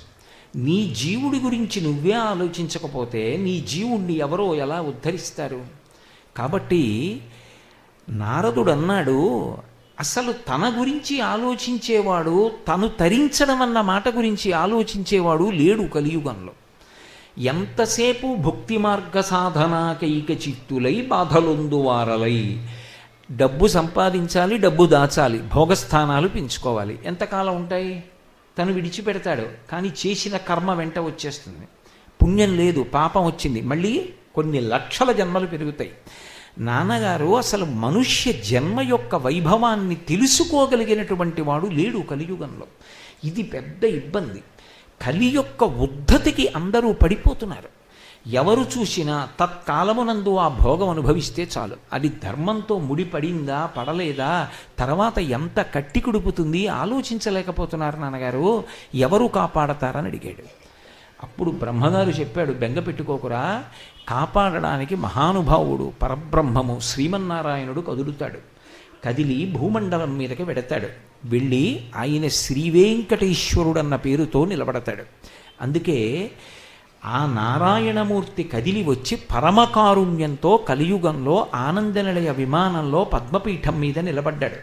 నీ జీవుడి గురించి నువ్వే ఆలోచించకపోతే నీ జీవుణ్ణి ఎవరో ఎలా ఉద్ధరిస్తారు? కాబట్టి నారదుడు అన్నాడు, అసలు తన గురించి ఆలోచించేవాడు, తను తరించడం అన్న మాట గురించి ఆలోచించేవాడు లేడు కలియుగంలో. ఎంతసేపు భుక్తి మార్గ సాధనాకైక చిత్తులై బాధలొందువారలై, డబ్బు సంపాదించాలి, డబ్బు దాచాలి, భోగస్థానాలు పెంచుకోవాలి. ఎంతకాలం ఉంటాయి? తను విడిచిపెడతాడు, కానీ చేసిన కర్మ వెంట వచ్చేస్తుంది. పుణ్యం లేదు, పాపం వచ్చింది, మళ్ళీ కొన్ని లక్షల జన్మలు పెరుగుతాయి. నాన్నగారు అసలు మనుష్య జన్మ యొక్క వైభవాన్ని తెలుసుకోగలిగినటువంటి వాడు లేడు కలియుగంలో. ఇది పెద్ద ఇబ్బంది. కలి యొక్క ఉద్ధతికి అందరూ పడిపోతున్నారు. ఎవరు చూసినా తత్కాలమునందు ఆ భోగం అనుభవిస్తే చాలు. అది ధర్మంతో ముడిపడిందా పడలేదా, తర్వాత ఎంత కట్టి కుడుపుతుంది ఆలోచించలేకపోతున్నారు నాన్నగారు. ఎవరు కాపాడతారని అడిగాడు. అప్పుడు బ్రహ్మగారు చెప్పాడు, బెంగ పెట్టుకోకురా, కాపాడడానికి మహానుభావుడు పరబ్రహ్మము శ్రీమన్నారాయణుడు కదులుతాడు. కదిలి భూమండలం మీదకి వెడతాడు. వెళ్ళి ఆయన శ్రీవేంకటేశ్వరుడన్న పేరుతో నిలబడతాడు. అందుకే ఆ నారాయణమూర్తి కదిలి వచ్చి పరమకారుణ్యంతో కలియుగంలో ఆనందనిలయ విమానంలో పద్మపీఠం మీద నిలబడ్డాడు.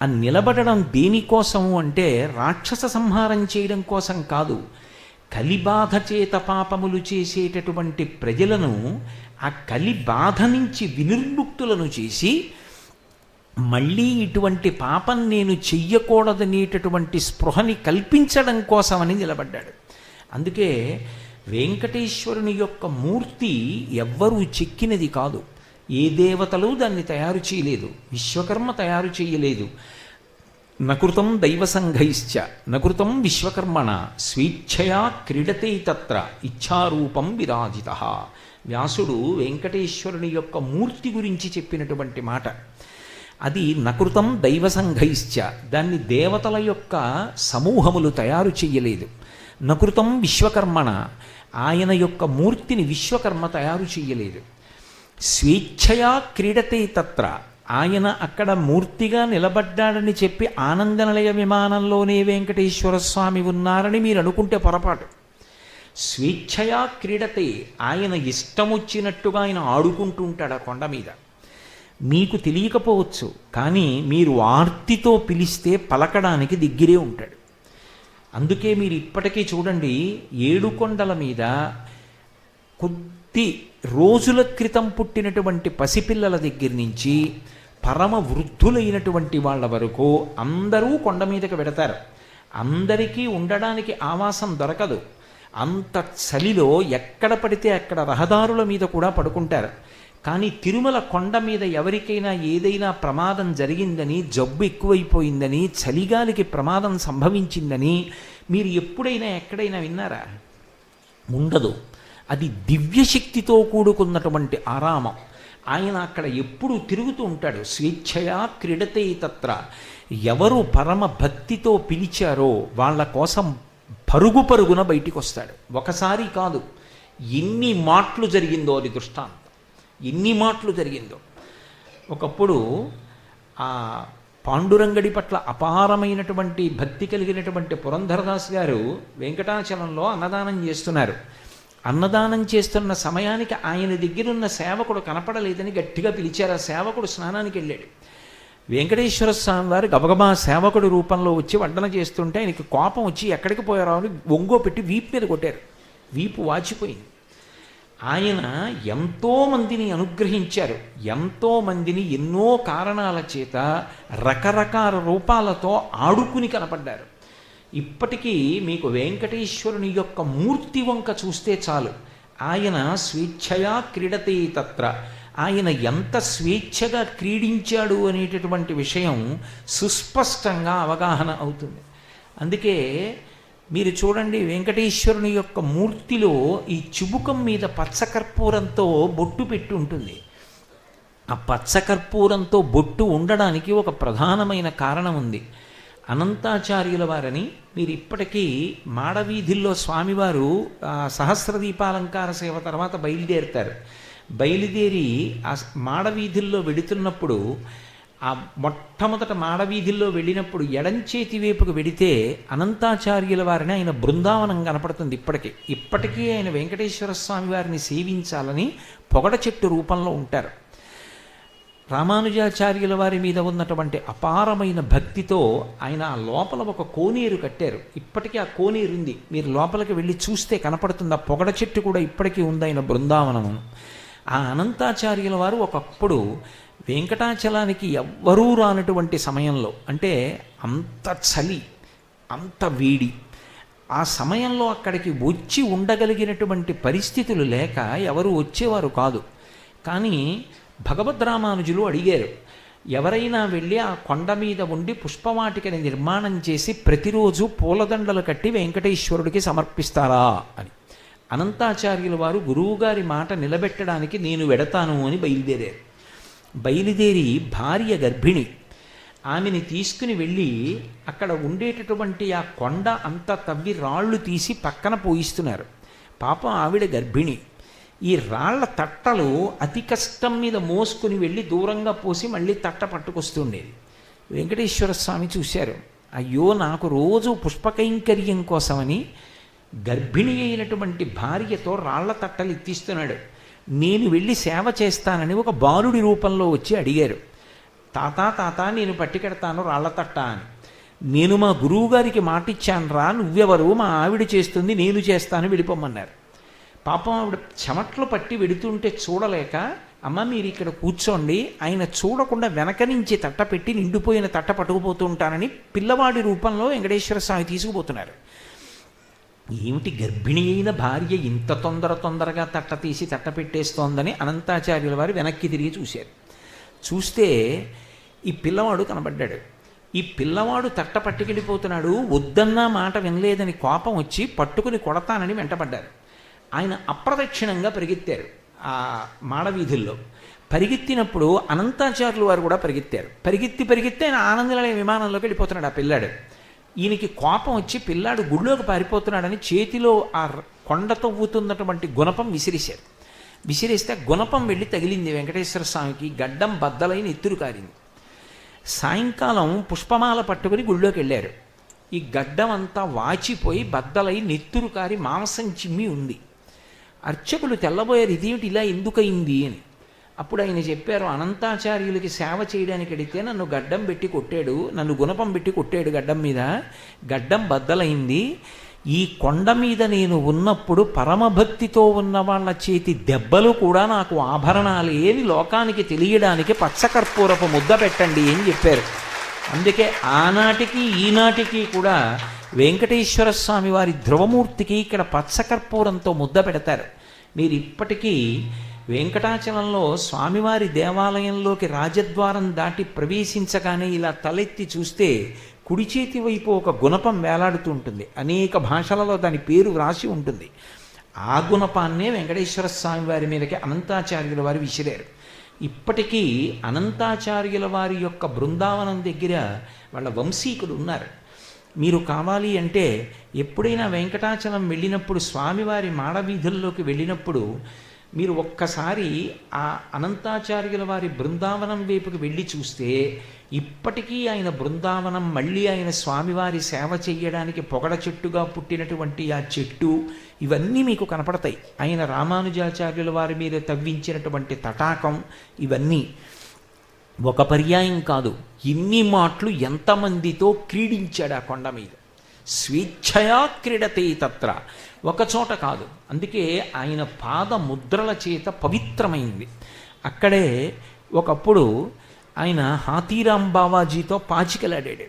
ఆ నిలబడడం దేనికోసము అంటే రాక్షస సంహారం చేయడం కోసం కాదు. కలిబాధ చేత పాపములు చేసేటటువంటి ప్రజలను ఆ కలి బాధ నుంచి వినిర్ముక్తులను చేసి మళ్ళీ ఇటువంటి పాపం నేను చెయ్యకూడదనేటటువంటి స్పృహని కల్పించడం కోసమని నిలబడ్డాడు. అందుకే వెంకటేశ్వరుని యొక్క మూర్తి ఎవ్వరూ చెక్కినది కాదు. ఏ దేవతలు దాన్ని తయారు చేయలేదు, విశ్వకర్మ తయారు చేయలేదు. నకృతం దైవసంఘైశ్చ నకృతం విశ్వకర్మణ స్వేచ్ఛయా క్రీడతే తత్ర ఇచ్ఛారూపం విరాజితః. వ్యాసుడు వెంకటేశ్వరుని యొక్క మూర్తి గురించి చెప్పినటువంటి మాట అది. నకృతం దైవసంఘైశ్చ, దాన్ని దేవతల యొక్క సమూహములు తయారు చెయ్యలేదు. నకృతం విశ్వకర్మణ, ఆయన యొక్క మూర్తిని విశ్వకర్మ తయారు చెయ్యలేదు. స్వేచ్ఛయా క్రీడతే తత్ర, ఆయన అక్కడ మూర్తిగా నిలబడ్డాడని చెప్పి ఆనందనిలయ విమానంలోనే వెంకటేశ్వర స్వామి ఉన్నారని మీరు అనుకుంటే పొరపాటు. స్వేచ్ఛయా క్రీడతే, ఆయన ఇష్టమొచ్చినట్టుగా ఆయన ఆడుకుంటూ ఉంటాడు ఆ కొండ మీద. మీకు తెలియకపోవచ్చు, కానీ మీరు ఆర్తితో పిలిస్తే పలకడానికి దగ్గరే ఉంటాడు. అందుకే మీరు ఇప్పటికీ చూడండి, ఏడుకొండల మీద కొద్ది రోజుల క్రితం పుట్టినటువంటి పసిపిల్లల దగ్గర నుంచి పరమ వృద్ధులైనటువంటి వాళ్ళ వరకు అందరూ కొండ మీదకి వెడతారు. అందరికీ ఉండడానికి ఆవాసం దొరకదు. అంత చలిలో ఎక్కడ పడితే అక్కడ రహదారుల మీద కూడా పడుకుంటారు. కానీ తిరుమల కొండ మీద ఎవరికైనా ఏదైనా ప్రమాదం జరిగిందని, జబ్బు ఎక్కువైపోయిందని, చలిగాలికి ప్రమాదం సంభవించిందని మీరు ఎప్పుడైనా ఎక్కడైనా విన్నారా? ఉండదు. అది దివ్యశక్తితో కూడుకున్నటువంటి ఆరామం. ఆయన అక్కడ ఎప్పుడూ తిరుగుతూ ఉంటాడు. స్వేచ్ఛయా క్రీడతే తత్ర. ఎవరు పరమ భక్తితో పిలిచారో వాళ్ళ కోసం పరుగు పరుగున బయటికి వస్తాడు. ఒకసారి కాదు, ఎన్ని మాటలు జరిగిందో అది దృష్టాంతం. ఎన్ని మాటలు జరిగిందో. ఒకప్పుడు ఆ పాండురంగడి పట్ల అపారమైనటువంటి భక్తి కలిగినటువంటి పురంధరదాస్ గారు వెంకటాచలంలో అన్నదానం చేస్తున్నారు. అన్నదానం చేస్తున్న సమయానికి ఆయన దగ్గరున్న సేవకుడు కనపడలేదని గట్టిగా పిలిచారు. ఆ సేవకుడు స్నానానికి వెళ్ళాడు. వెంకటేశ్వర స్వామి వారు గబగబా సేవకుడి రూపంలో వచ్చి వడ్డన చేస్తుంటే ఆయనకి కోపం వచ్చి ఎక్కడికి పోయారో అని ఒంగో పెట్టి వీపు మీద కొట్టారు. వీపు వాచిపోయింది. ఆయన ఎంతోమందిని అనుగ్రహించారు. ఎంతోమందిని ఎన్నో కారణాల చేత రకరకాల రూపాలతో ఆడుకుని కనపడ్డారు. ఇప్పటికీ మీకు వెంకటేశ్వరుని యొక్క మూర్తి వంక చూస్తే చాలు, ఆయన స్వేచ్ఛయా క్రీడతే తత్ర. ఆయన ఎంత స్వేచ్ఛగా క్రీడించాడు అనేటటువంటి విషయం సుస్పష్టంగా అవగాహన అవుతుంది. అందుకే మీరు చూడండి, వెంకటేశ్వరుని యొక్క మూర్తిలో ఈ చుబుకం మీద పచ్చకర్పూరంతో బొట్టు పెట్టి ఉంటుంది. ఆ పచ్చకర్పూరంతో బొట్టు ఉండడానికి ఒక ప్రధానమైన కారణం ఉంది. అనంతాచార్యుల వారని మీరు ఇప్పటికీ మాడవీధుల్లో స్వామివారు సహస్రదీపాలంకార సేవ తర్వాత బయలుదేరుతారు. బయలుదేరి ఆ మాడవీధుల్లో వెడుతున్నప్పుడు, ఆ మొట్టమొదట మాడవీధుల్లో వెళ్ళినప్పుడు ఎడంచేతి వైపుకు వెడితే అనంతాచార్యుల వారిని ఆయన బృందావనం కనపడుతుంది. ఇప్పటికీ ఆయన వెంకటేశ్వర స్వామి వారిని సేవించాలని పొగడ చెట్టు రూపంలో ఉంటారు. రామానుజాచార్యుల వారి మీద ఉన్నటువంటి అపారమైన భక్తితో ఆయన ఆ లోపల ఒక కోనేరు కట్టారు. ఇప్పటికీ ఆ కోనేరు ఉంది. మీరు లోపలికి వెళ్ళి చూస్తే కనపడుతుంది. ఆ పొగడ చెట్టు కూడా ఇప్పటికీ ఉంది ఆయన బృందావనము. ఆ అనంతాచార్యుల వారు ఒకప్పుడు వెంకటాచలానికి ఎవ్వరూ రానటువంటి సమయంలో, అంటే అంత చలి, అంత వేడి, ఆ సమయంలో అక్కడికి వచ్చి ఉండగలిగినటువంటి పరిస్థితులు లేక ఎవరు వచ్చేవారు కాదు. కానీ భగవద్రామానుజులు అడిగారు, ఎవరైనా వెళ్ళి ఆ కొండ మీద ఉండి పుష్పవాటికని నిర్మాణం చేసి ప్రతిరోజు పూలదండలు కట్టి వెంకటేశ్వరుడికి సమర్పిస్తారా అని. అనంతాచార్యుల వారు గురువుగారి మాట నిలబెట్టడానికి నేను వెడతాను అని బయలుదేరారు. బయలుదేరి భార్య గర్భిణి, ఆమెని తీసుకుని వెళ్ళి అక్కడ ఉండేటటువంటి ఆ కొండ అంతా తవ్వి రాళ్ళు తీసి పక్కన పోయిస్తున్నారు. పాపం ఆవిడ గర్భిణి. ఈ రాళ్ల తట్టలు అతి కష్టం మీద మోసుకుని వెళ్ళి దూరంగా పోసి మళ్ళీ తట్ట పట్టుకొస్తుండేది. వెంకటేశ్వర స్వామి చూశారు, అయ్యో నాకు రోజు పుష్పకైంకర్యం కోసమని గర్భిణి అయినటువంటి భార్యతో రాళ్ల తట్టలు ఎత్తిస్తున్నాడు. నేను వెళ్ళి సేవ చేస్తానని ఒక బాలుడి రూపంలో వచ్చి అడిగారు, తాత నేను పట్టుకెడతాను రాళ్ల తట్ట అని. నేను మా గురువుగారికి మాటిచ్చాను రా, నువ్వెవరు, మా ఆవిడ చేస్తుంది, నేను చేస్తాను, వెళ్ళిపోమన్నారు. పాపం ఆవిడ చెమట్లు పట్టి వెడుతుంటే చూడలేక, అమ్మ మీరు ఇక్కడ కూర్చోండి, ఆయన చూడకుండా వెనక నుంచి తట్ట పెట్టి నిండిపోయిన తట్ట పట్టుకుపోతూ ఉంటానని పిల్లవాడి రూపంలో వెంకటేశ్వర స్వామి తీసుకుపోతున్నారు. ఏమిటి గర్భిణి అయిన భార్య ఇంత తొందరగా తట్ట తీసి తట్ట పెట్టేస్తోందని అనంతాచార్యుల వారు వెనక్కి తిరిగి చూశారు. చూస్తే ఈ పిల్లవాడు కనబడ్డాడు. ఈ పిల్లవాడు తట్ట పట్టుకెళ్ళిపోతున్నాడు, వద్దన్నా మాట వినలేదని కోపం వచ్చి పట్టుకుని కొడతానని వెంటపడ్డారు. ఆయన అప్రదక్షిణంగా పరిగెత్తారు ఆ మాడవీధుల్లో. పరిగెత్తినప్పుడు అనంతాచార్యుల వారు కూడా పరిగెత్తారు. పరిగెత్తి ఆయన ఆనందనిలయ విమానంలోకి వెళ్ళిపోతున్నాడు ఆ పిల్లాడు. ఈయనకి కోపం వచ్చి పిల్లాడు గుళ్ళోకి పారిపోతున్నాడని చేతిలో ఆ కొండ తవ్వుతున్నటువంటి గుణపం విసిరేశారు. విసిరేస్తే గుణపం వెళ్ళి తగిలింది వెంకటేశ్వర స్వామికి. గడ్డం బద్దలైన ఎత్తురు కారింది. సాయంకాలం పుష్పమాల పట్టుకుని గుళ్ళోకి వెళ్ళారు. ఈ గడ్డం అంతా వాచిపోయి బద్దలై నెత్తురు కారి మాంసం చిమ్మి ఉంది. అర్చకులు తెల్లబోయారు, ఇదేమిటి ఇలా ఎందుకయింది అని. అప్పుడు ఆయన చెప్పారు, అనంతాచార్యులకి సేవ చేయడానికి అడిగితే నన్ను గడ్డం పెట్టి కొట్టాడు, నన్ను గుణపం పెట్టి కొట్టాడు గడ్డం మీద, గడ్డం బద్దలైంది. ఈ కొండ మీద నేను ఉన్నప్పుడు పరమభక్తితో ఉన్న వాళ్ళ చేతి దెబ్బలు కూడా నాకు ఆభరణాలు ఏవి లోకానికి తెలియడానికి పచ్చకర్పూరపు ముద్ద పెట్టండి అని చెప్పారు. అందుకే ఆనాటికి ఈనాటికి కూడా వెంకటేశ్వర స్వామి వారి ధ్రువమూర్తికి ఇక్కడ పచ్చకర్పూరంతో ముద్ద పెడతారు. మీరు ఇప్పటికీ వెంకటాచలంలో స్వామివారి దేవాలయంలోకి రాజద్వారం దాటి ప్రవేశించగానే ఇలా తలెత్తి చూస్తే కుడి చేతి వైపు ఒక గుణపం వేలాడుతూ ఉంటుంది. అనేక భాషలలో దాని పేరు వ్రాసి ఉంటుంది. ఆ గుణపాన్నే వెంకటేశ్వర స్వామి వారి మీదకి అనంతాచార్యుల వారు విసిరారు. ఇప్పటికీ అనంతాచార్యుల వారి యొక్క బృందావనం దగ్గర వాళ్ళ వంశీకులు ఉన్నారు. మీరు కావాలి అంటే ఎప్పుడైనా వెంకటాచలం వెళ్ళినప్పుడు, స్వామివారి మాడవీధుల్లోకి వెళ్ళినప్పుడు మీరు ఒక్కసారి ఆ అనంతాచార్యుల వారి బృందావనం వైపుకి వెళ్ళి చూస్తే ఇప్పటికీ ఆయన బృందావనం, మళ్ళీ ఆయన స్వామివారి సేవ చెయ్యడానికి పొగడ చెట్టుగా పుట్టినటువంటి ఆ చెట్టు, ఇవన్నీ మీకు కనపడతాయి. ఆయన రామానుజాచార్యుల వారి మీద తవ్వించినటువంటి తటాకం, ఇవన్నీ ఒక పర్యాయం కాదు, ఇన్ని మాటలు ఎంతమందితో క్రీడించాడు ఆ కొండ మీద. స్వేచ్ఛయా క్రీడతే తత్ర, ఒకచోట కాదు. అందుకే ఆయన పాద ముద్రల చేత పవిత్రమైంది. అక్కడే ఒకప్పుడు ఆయన హాతీరాం బావాజీతో పాచికలాడాడు.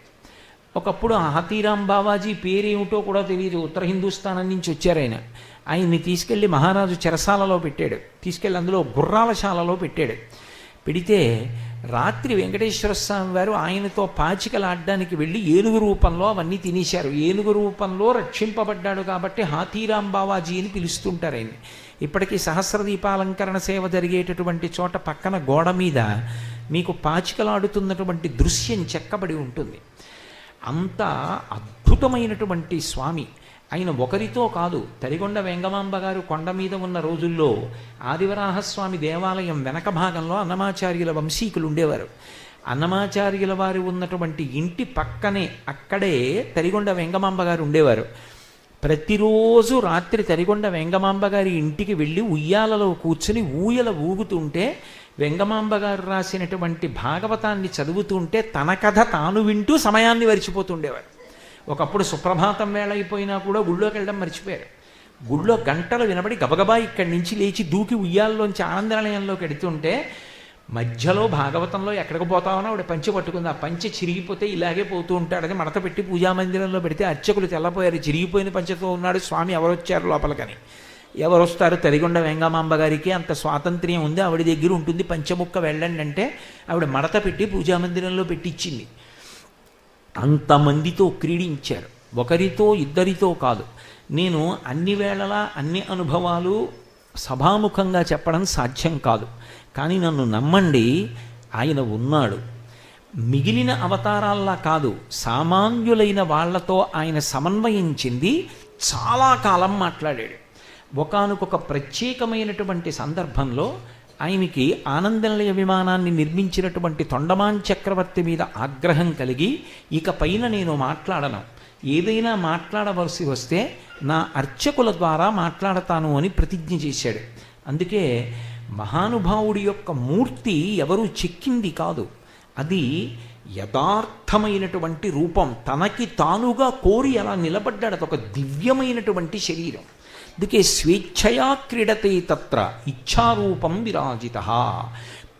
ఒకప్పుడు ఆ హాతీరాం బావాజీ పేరేమిటో కూడా తెలియదు, ఉత్తర హిందుస్థానం నుంచి వచ్చారు ఆయన. ఆయన్ని తీసుకెళ్ళి మహారాజు చెరసాలలో పెట్టాడు. తీసుకెళ్ళి అందులో గుర్రాలశాలలో పెట్టాడు. పెడితే రాత్రి వెంకటేశ్వర స్వామి వారు ఆయనతో పాచికలాడడానికి వెళ్ళి ఏనుగు రూపంలో అవన్నీ తినేశారు. ఏనుగు రూపంలో రక్షింపబడ్డాడు కాబట్టి హాతీరాం బావాజీ అని పిలుస్తుంటారు ఆయన్ని. ఇప్పటికీ సహస్రదీపాలంకరణ సేవ జరిగేటటువంటి చోట పక్కన గోడ మీద మీకు పాచికలాడుతున్నటువంటి దృశ్యం చెక్కబడి ఉంటుంది. అంత అద్భుతమైనటువంటి స్వామి ఆయన. ఒకరితో కాదు, తరిగొండ వెంగమాంబ గారు కొండ మీద ఉన్న రోజుల్లో ఆదివరాహస్వామి దేవాలయం వెనక భాగంలో అన్నమాచార్యుల వంశీకులు ఉండేవారు. అన్నమాచార్యుల వారు ఉన్నటువంటి ఇంటి పక్కనే అక్కడే తరిగొండ వెంగమాంబ గారు ఉండేవారు. ప్రతిరోజు రాత్రి తరిగొండ వెంగమాంబ గారి ఇంటికి వెళ్ళి ఉయ్యాలలో కూర్చుని ఊయల ఊగుతుంటే వెంగమాంబ గారు రాసినటువంటి భాగవతాన్ని చదువుతుంటే తన కథ తాను వింటూ సమయాన్ని మరిచిపోతుండేవారు. ఒకప్పుడు సుప్రభాతం వేళ అయిపోయినా కూడా గుళ్ళోకి వెళ్ళడం మర్చిపోయారు. గుళ్ళో గంటలు వినబడి గబగబా ఇక్కడి నుంచి లేచి దూకి ఉయ్యాల్లోంచి ఆనందనిలయంలోకి వెడుతుంటే మధ్యలో భాగవతంలో ఎక్కడికి పోతామని ఆవిడ పంచె పట్టుకుంది. ఆ పంచె చిరిగిపోతే ఇలాగే పోతూ ఉంటాడని మడత పెట్టి పూజామందిరంలో పెడితే అర్చకులు తెల్లపోయారు. చిరిగిపోయిన పంచెతో ఉన్నాడు స్వామి, ఎవరు వచ్చారు లోపలికని. ఎవరు వస్తారు? తరిగొండ వెంగమాంబ గారికి అంత స్వాతంత్ర్యం ఉంది, ఆవిడ దగ్గర ఉంటుంది, పంచముక్క వెళ్ళండి అంటే ఆవిడ మడత పెట్టి పూజామందిరంలో పెట్టించింది. అంతమందితో క్రీడించారు, ఒకరితో ఇద్దరితో కాదు. నేను అన్ని వేళలా అన్ని అనుభవాలు సభాముఖంగా చెప్పడం సాధ్యం కాదు, కానీ నన్ను నమ్మండి, ఆయన ఉన్నాడు. మిగిలిన అవతారాల్లా కాదు, సామాన్యులైన వాళ్లతో ఆయన సమన్వయం చెంది చాలా కాలం మాట్లాడాడు. ఒకానొక ప్రత్యేకమైనటువంటి సందర్భంలో ఆయనకి ఆనందనిలయ విమానాన్ని నిర్మించినటువంటి తొండమాన్ చక్రవర్తి మీద ఆగ్రహం కలిగి ఇక పైన నేను మాట్లాడను, ఏదైనా మాట్లాడవలసి వస్తే నా అర్చకుల ద్వారా మాట్లాడతాను అని ప్రతిజ్ఞ చేశాడు. అందుకే మహానుభావుడి యొక్క మూర్తి ఎవరు చెక్కింది కాదు, అది యథార్థమైనటువంటి రూపం. తనకి తానుగా కోరి అలా నిలబడ్డాడు. అదొక దివ్యమైనటువంటి శరీరం. అందుకే స్వేచ్ఛయా క్రీడతే తత్ర ఇచ్ఛారూపం విరాజిత.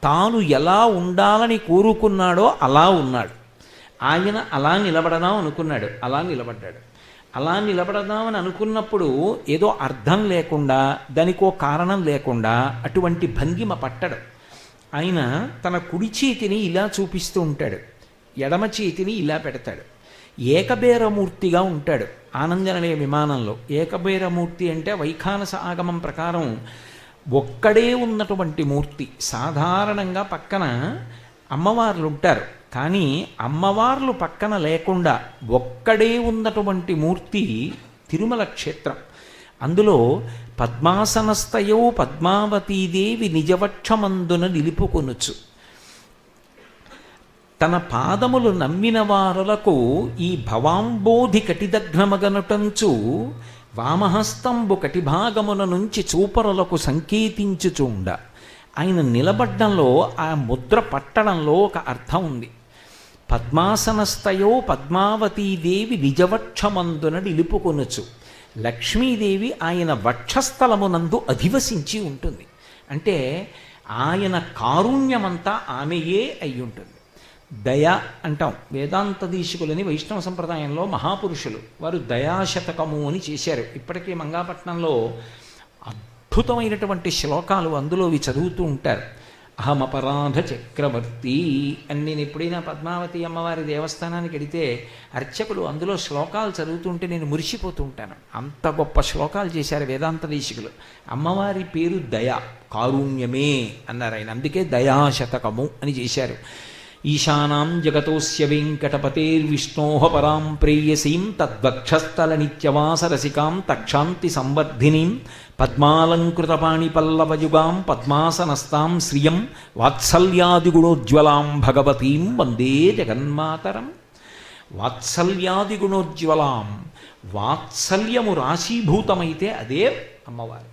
తాను ఎలా ఉండాలని కోరుకున్నాడో అలా ఉన్నాడు. ఆయన అలా నిలబడదాం అనుకున్నాడు, అలా నిలబడ్డాడు. అలా నిలబడదామని అనుకున్నప్పుడు ఏదో అర్థం లేకుండా, దానికో కారణం లేకుండా అటువంటి భంగిమ పట్టడు. ఆయన తన కుడి చేతిని ఇలా చూపిస్తూ ఉంటాడు, ఎడమ చేతిని ఇలా పెడతాడు. ఏకబేరమూర్తిగా ఉంటాడు ఆనందనిలయ విమానంలో. ఏకబేరమూర్తి అంటే వైఖానస ఆగమం ప్రకారం ఒక్కడే ఉన్నటువంటి మూర్తి. సాధారణంగా పక్కన అమ్మవార్లు ఉంటారు, కానీ అమ్మవార్లు పక్కన లేకుండా ఒక్కడే ఉన్నటువంటి మూర్తి తిరుమల క్షేత్రం. అందులో పద్మాసనస్థయో పద్మావతీదేవి నిజవక్షమందున నిలుపుకొనుచు. తన పాదములు నమ్మిన వారులకు ఈ భవాంబోధి కటిదగ్నమగనుటంచు వామహస్తంబు కటిభాగమున నుంచి చూపరులకు సంకేతించుచుండ. ఆయన నిలబడ్డంలో, ఆ ముద్ర పట్టడంలో ఒక అర్థం ఉంది. పద్మాసనస్థయో పద్మావతీదేవి నిజవక్షమందున నిలుపుకొనుచు. లక్ష్మీదేవి ఆయన వక్షస్థలమునందు అధివసించి ఉంటుంది. అంటే ఆయన కారుణ్యమంతా ఆమెయే అయి ఉంటుంది. దయ అంటాం. వేదాంతదీశకులని వైష్ణవ సంప్రదాయంలో మహాపురుషులు వారు దయాశతకము అని చేశారు. ఇప్పటికీ మంగాపట్నంలో అద్భుతమైనటువంటి శ్లోకాలు అందులోవి చదువుతూ ఉంటారు. అహమపరాధ చక్రవర్తి అని. నేను ఎప్పుడైనా పద్మావతి అమ్మవారి దేవస్థానానికి వెడితే అర్చకులు అందులో శ్లోకాలు చదువుతుంటే నేను మురిసిపోతూ ఉంటాను. అంత గొప్ప శ్లోకాలు చేశారు వేదాంతదీశకులు. అమ్మవారి పేరు దయ, కారుణ్యమే అన్నారు ఆయన. అందుకే దయాశతకము అని చేశారు. ఈశానాం జగతోస్య వెంకటపతేర్విష్ణోః పరాం ప్రేయసీం తద్వక్షస్థల నిత్యవాసరసికాం తక్షాంతి సంవర్ధినీం పద్మాలంకృతపాణిపల్లవయుగాం పద్మాసనస్తాం శ్రియం వాత్సల్యాదిగుణోజ్వలాం భగవతీం వందే జగన్మాతరం. వాత్సల్యాదిగుణోజ్వలాం, వాత్సల్యము రాశీభూతమైతే అదే అమ్మవారు.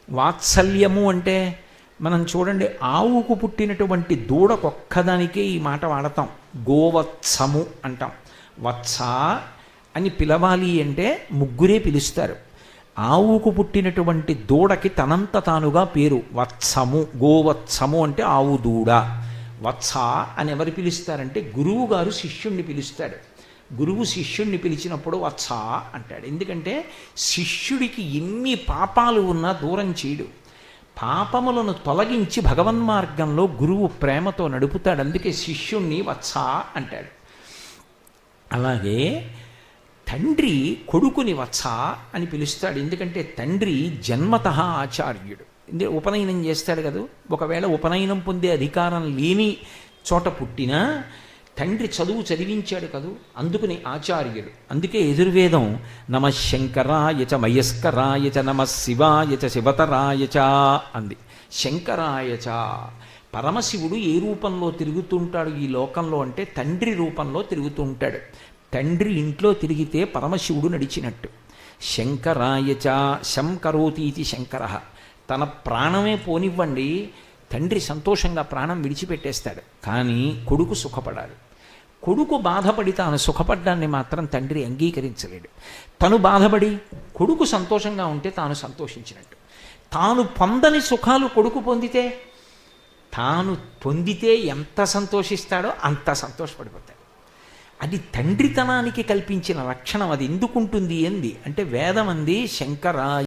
వాత్సల్యము అంటే మనం చూడండి, ఆవుకు పుట్టినటువంటి దూడకొక్కదానికే ఈ మాట వాడతాం. గోవత్సము అంటాం. వత్స అని పిలవాలి అంటే ముగ్గురే పిలుస్తారు. ఆవుకు పుట్టినటువంటి దూడకి తనంత తానుగా పేరు వత్సము. గోవత్సము అంటే ఆవు దూడ. వత్స అని ఎవరు పిలుస్తారంటే గురువు గారు శిష్యుణ్ణి పిలుస్తాడు. గురువు శిష్యుణ్ణి పిలిచినప్పుడు వత్స అంటాడు. ఎందుకంటే శిష్యుడికి ఎన్ని పాపాలు ఉన్నా దూరం చేయడు. పాపములను తొలగించి భగవన్మార్గంలో గురువు ప్రేమతో నడుపుతాడు. అందుకే శిష్యుణ్ణి వత్స అంటాడు. అలాగే తండ్రి కొడుకుని వత్స అని పిలుస్తాడు. ఎందుకంటే తండ్రి జన్మతః ఆచార్యుడు. ఉపనయనం చేస్తాడు కదా. ఒకవేళ ఉపనయనం పొందే అధికారం లేని చోట పుట్టినా తండ్రి చదువు చదివించాడు కదూ, అందుకుని ఆచార్యుడు. అందుకే యజుర్వేదం నమ శంకరాయ చ మయస్కరాయ చ నమ శివాయ చ శివతరాయ చ అంది. శంకరాయ చ, పరమశివుడు ఏ రూపంలో తిరుగుతుంటాడు ఈ లోకంలో అంటే తండ్రి రూపంలో తిరుగుతూ ఉంటాడు. తండ్రి ఇంట్లో తిరిగితే పరమశివుడు నడిచినట్టు. శంకరాయచ శం కరోతీతి శంకర. తన ప్రాణమే పోనివ్వండి, తండ్రి సంతోషంగా ప్రాణం విడిచిపెట్టేస్తాడు, కానీ కొడుకు సుఖపడాలి. కొడుకు బాధపడి తాను సుఖపడ్డాన్ని మాత్రం తండ్రి అంగీకరించలేడు. తను బాధపడి కొడుకు సంతోషంగా ఉంటే తాను సంతోషించినట్టు. తాను పొందని సుఖాలు కొడుకు పొందితే, తాను పొందితే ఎంత సంతోషిస్తాడో అంత సంతోషపడిపోతాడు. అది తండ్రితనానికి కల్పించిన లక్షణం. అది ఎందుకుంటుంది ఏంది అంటే వేదం అంది శంకరాయ